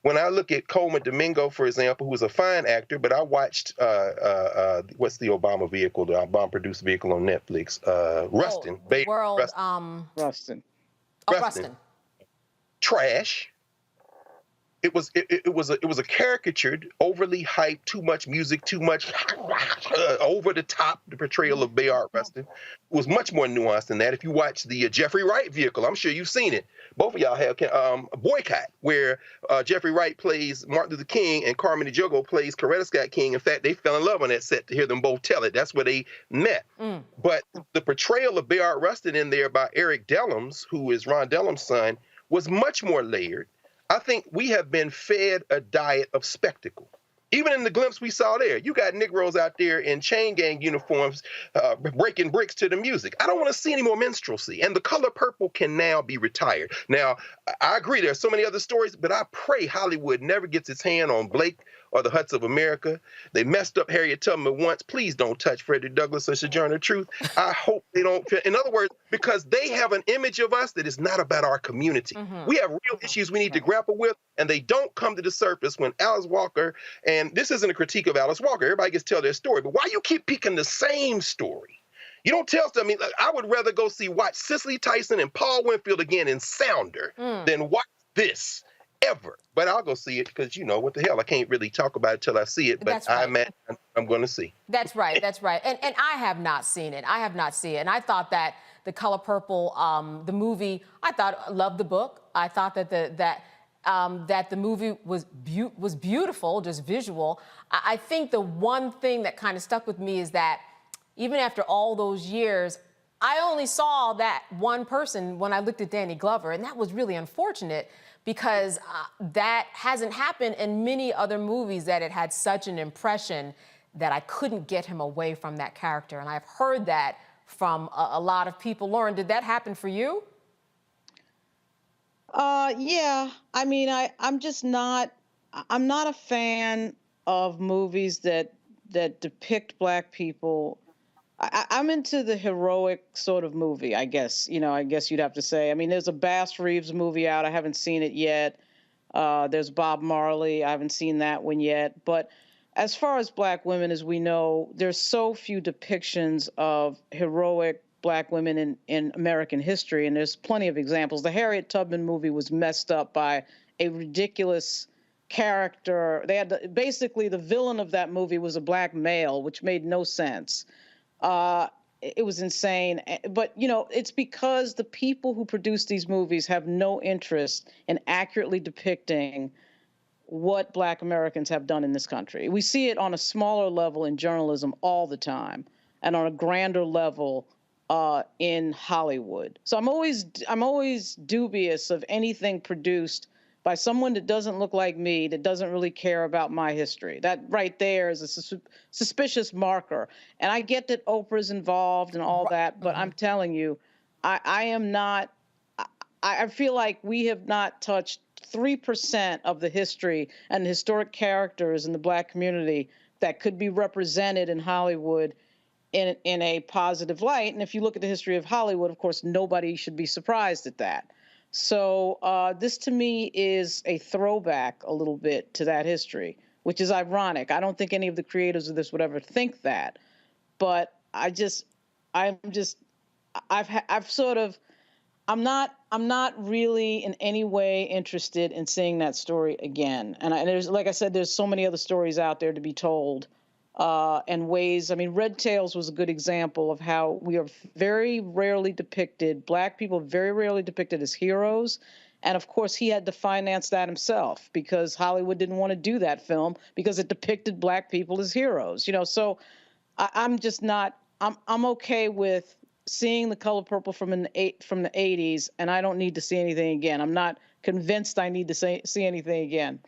When I look at Coleman Domingo, for example, who was a fine actor, but I watched, what's the Obama vehicle, the Obama-produced vehicle on Netflix? Rustin. Rustin. Rustin. Trash. It was a caricatured, overly hyped, too much music, too much over the top. The portrayal of Bayard Rustin was much more nuanced than that. If you watch the Jeffrey Wright vehicle, I'm sure you've seen it. Both of y'all have Boycott, where Jeffrey Wright plays Martin Luther King and Carmen Ejogo plays Coretta Scott King. In fact, they fell in love on that set to hear them both tell it. That's where they met. But the portrayal of Bayard Rustin in there by Eric Dellums, who is Ron Dellums' son, was much more layered. I think we have been fed a diet of spectacle. Even in the glimpse we saw there, you got Negroes out there in chain gang uniforms breaking bricks to the music. I don't want to see any more minstrelsy. And The Color Purple can now be retired. Now, I agree there are so many other stories, but I pray Hollywood never gets its hand on Blake or the Huts of America. They messed up Harriet Tubman once. Please don't touch Frederick Douglass or Sojourner Truth. I hope they don't. In other words, because they have an image of us that is not about our community. We have real issues we need to grapple with, and they don't come to the surface when Alice Walker, and this isn't a critique of Alice Walker, everybody gets to tell their story, but why you keep picking the same story? You don't tell them. I mean, I would rather watch Cicely Tyson and Paul Winfield again in Sounder than watch this. Ever. But I'll go see it because, what the hell? I can't really talk about it till I see it, but I imagine I'm going to see. That's right. That's right. And I have not seen it. And I thought that The Color Purple, the movie, I loved the book. I thought that that the movie was beautiful, just visual. I think the one thing that kind of stuck with me is that even after all those years, I only saw that one person when I looked at Danny Glover, and that was really unfortunate because that hasn't happened in many other movies, that it had such an impression that I couldn't get him away from that character. And I've heard that from a lot of people. Lauren, did that happen for you? Yeah. I mean, I'm not a fan of movies that depict Black people. I'm into the heroic sort of movie, I guess. I guess you'd have to say. I mean, there's a Bass Reeves movie out. I haven't seen it yet. There's Bob Marley. I haven't seen that one yet. But as far as Black women, as we know, there's so few depictions of heroic Black women in American history, and there's plenty of examples. The Harriet Tubman movie was messed up by a ridiculous character. They had basically the villain of that movie was a Black male, which made no sense. It was insane. But, it's because the people who produce these movies have no interest in accurately depicting what Black Americans have done in this country. We see it on a smaller level in journalism all the time, and on a grander level in Hollywood. So I'm always dubious of anything produced by someone that doesn't look like me, that doesn't really care about my history. That right there is a suspicious marker. And I get that Oprah's involved and all that, but I'm telling you, I am not. I feel like we have not touched 3% of the history and historic characters in the Black community that could be represented in Hollywood in a positive light. And if you look at the history of Hollywood, of course, nobody should be surprised at that. So this to me is a throwback a little bit to that history, which is ironic. I don't think any of the creators of this would ever think that, but I'm not really in any way interested in seeing that story again. And there's, like I said, there's so many other stories out there to be told. And ways, I mean, Red Tails was a good example of how we are very rarely depicted, Black people very rarely depicted as heroes. And of course, he had to finance that himself because Hollywood didn't want to do that film because it depicted Black people as heroes. So I'm just not, I'm okay with seeing The Color Purple from the 80s, and I don't need to see anything again. I'm not convinced I need to see anything again.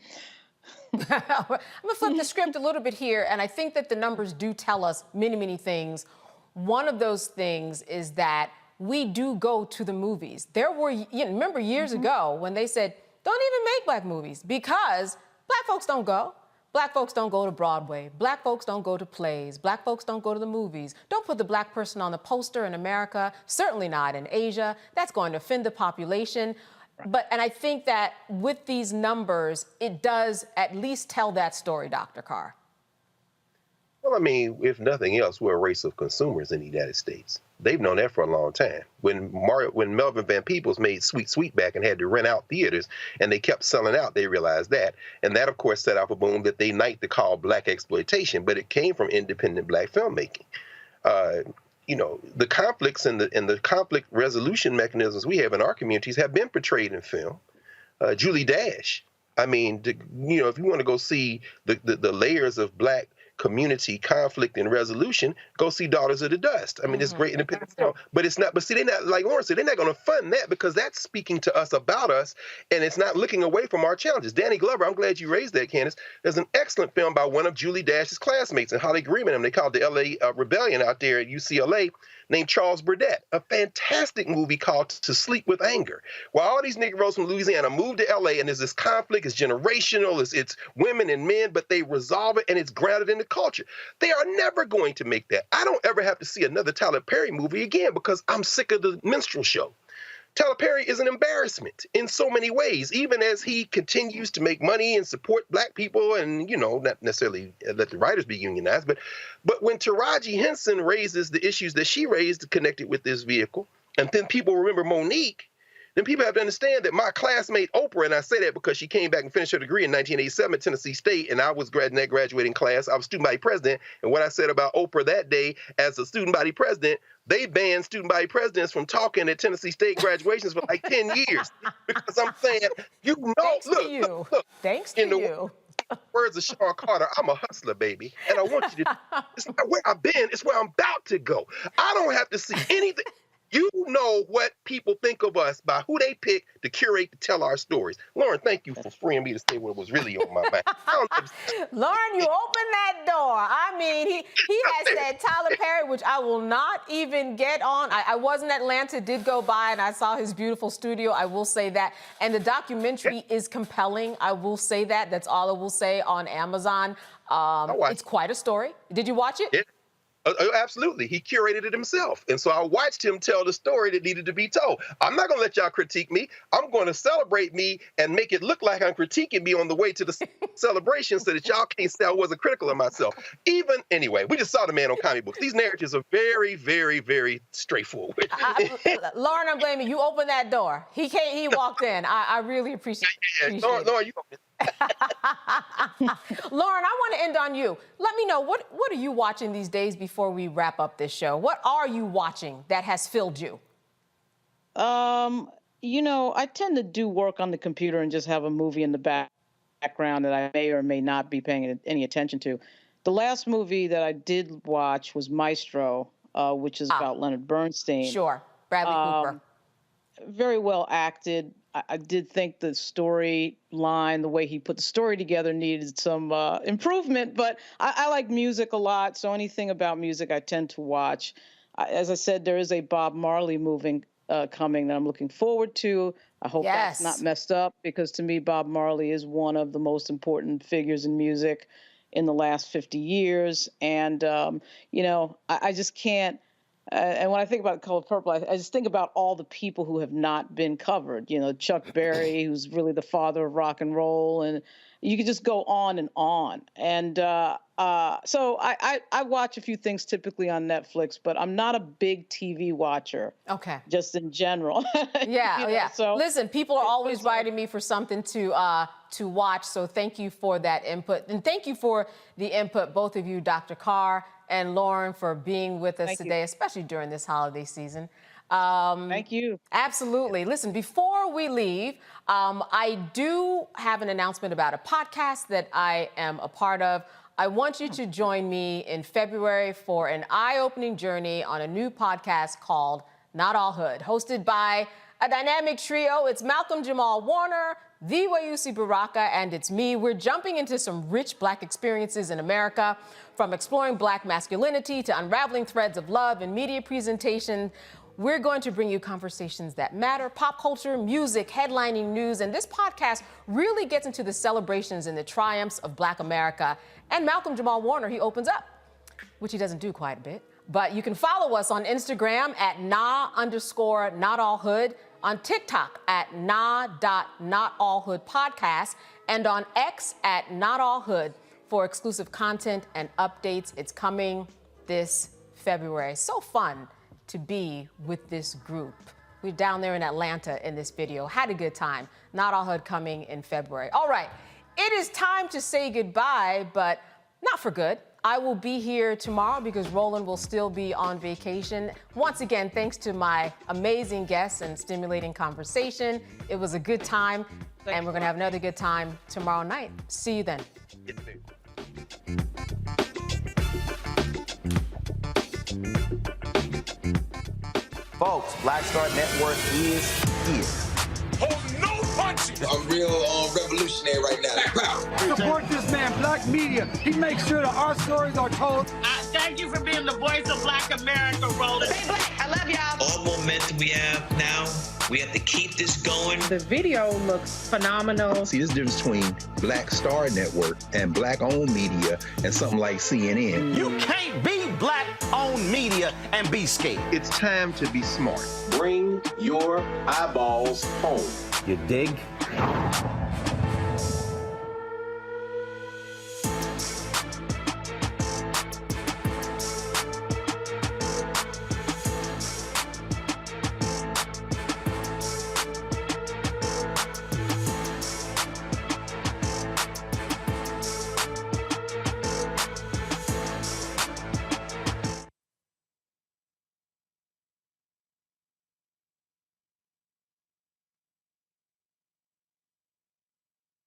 I'm going to flip the script a little bit here, and I think that the numbers do tell us many, many things. One of those things is that we do go to the movies. There were, remember years ago when they said, don't even make Black movies because Black folks don't go. Black folks don't go to Broadway. Black folks don't go to plays. Black folks don't go to the movies. Don't put the Black person on the poster in America, certainly not in Asia. That's going to offend the population. And I think that with these numbers, it does at least tell that story, Dr. Carr. Well, I mean, if nothing else, we're a race of consumers in the United States. They've known that for a long time. When Melvin Van Peebles made Sweet Sweetback and had to rent out theaters, and they kept selling out, they realized that. And that, of course, set off a boom that they like to call Black exploitation, but it came from independent Black filmmaking. The conflicts and the conflict resolution mechanisms we have in our communities have been portrayed in film. Julie Dash. I mean, if you want to go see the layers of Black community conflict and resolution, go see Daughters of the Dust. I mean, it's great independent film, but it's not. But see, they're not, like Lauren said, they're not going to fund that because that's speaking to us about us, and it's not looking away from our challenges. Danny Glover, I'm glad you raised that, Candace. There's an excellent film by one of Julie Dash's classmates and Holly Greenman. They called the L.A. Rebellion out there at UCLA. Named Charles Burdette, a fantastic movie called To Sleep with Anger, where all these Negroes from Louisiana moved to LA and there's this conflict, it's generational, it's women and men, but they resolve it and it's grounded in the culture. They are never going to make that. I don't ever have to see another Tyler Perry movie again because I'm sick of the minstrel show. Tyler Perry is an embarrassment in so many ways, even as he continues to make money and support Black people and, not necessarily let the writers be unionized. But when Taraji Henson raises the issues that she raised connected with this vehicle, and then people remember Monique, then people have to understand that my classmate Oprah, and I say that because she came back and finished her degree in 1987 at Tennessee State, and I was in that graduating class. I was student body president, and what I said about Oprah that day as a student body president they banned student body presidents from talking at Tennessee State graduations for like 10 years. Because I'm saying, you know, Thanks look, to you. look. Thanks to you. Words of Sean Carter, I'm a hustler, baby. And I want you to, it's not where I've been, it's where I'm about to go. I don't have to see anything. You know what people think of us by who they pick to curate to tell our stories. Lauren, thank you for freeing me to say what was really on my mind. Lauren, you opened that door. I mean, he has said Tyler Perry, which I will not even get on. I was in Atlanta, did go by, and I saw his beautiful studio. I will say that. And the documentary is compelling. I will say that. That's all I will say on Amazon. It's quite a story. Did you watch it? Absolutely. He curated it himself. And so I watched him tell the story that needed to be told. I'm not going to let y'all critique me. I'm going to celebrate me and make it look like I'm critiquing me on the way to the celebration so that y'all can't say I wasn't critical of myself. Anyway, we just saw the man on comic books. These narratives are very, very, very straightforward. Lauren, I'm blaming you. Opened that door. He walked in. I really appreciate it. Lauren, you Lauren, I want to end on you. Let me know, what are you watching these days before we wrap up this show? What are you watching that has filled you? You know, I tend to do work on the computer and just have a movie in the background that I may or may not be paying any attention to. The last movie that I did watch was Maestro, which is about Leonard Bernstein. Sure, Bradley Cooper. Very well acted. I did think the storyline, the way he put the story together, needed some improvement, but I like music a lot, so anything about music I tend to watch. As I said, there is a Bob Marley movie coming that I'm looking forward to. I hope that's not messed up, because to me, Bob Marley is one of the most important figures in music in the last 50 years. And, you know, I just can't. And when I think about Color Purple, I just think about all the people who have not been covered. You know, Chuck Berry, who's really the father of rock and roll, and you could just go on and on. And so I watch a few things typically on Netflix, but I'm not a big TV watcher. Okay. Just in general. Yeah. So listen, people are always writing me for something to watch. So thank you for that input, and thank you for the input, both of you, Dr. Carr and Lauren, for being with us today, especially during this holiday season. Thank you. Absolutely. Listen, before we leave, I do have an announcement about a podcast that I am a part of. I want you to join me in February for an eye-opening journey on a new podcast called Not All Hood, hosted by a dynamic trio. It's Malcolm Jamal Warner, the Wayusi Baraka, and it's me. We're jumping into some rich Black experiences in America, from exploring Black masculinity to unraveling threads of love and media presentation. We're going to bring you conversations that matter, pop culture, music, headlining news, and this podcast really gets into the celebrations and the triumphs of Black America. And Malcolm Jamal Warner, he opens up, which he doesn't do quite a bit. But you can follow us on Instagram at nah_notallhood, on TikTok at nah.notallhoodpodcast, and on X at notallhood for exclusive content and updates. It's coming this February. So fun to be with this group. We're down there in Atlanta in this video. Had a good time. Not All Hood coming in February. All right, it is time to say goodbye, but not for good. I will be here tomorrow because Roland will still be on vacation. Once again, thanks to my amazing guests and stimulating conversation. It was a good time, and we're gonna have another good time tomorrow night. See you then. Folks, Black Star Network is here. Hold no punches. I'm real revolutionary right now. Black power. Support this man, Black Media. He makes sure that our stories are told. Thank you for being the voice of Black America, Roland. Stay Black. I love y'all. All momentum we have now, we have to keep this going. The video looks phenomenal. See, this difference between Black Star Network and Black-owned media and something like CNN. You can't be Black-owned media and be scared. It's time to be smart. Bring your eyeballs home. You dig?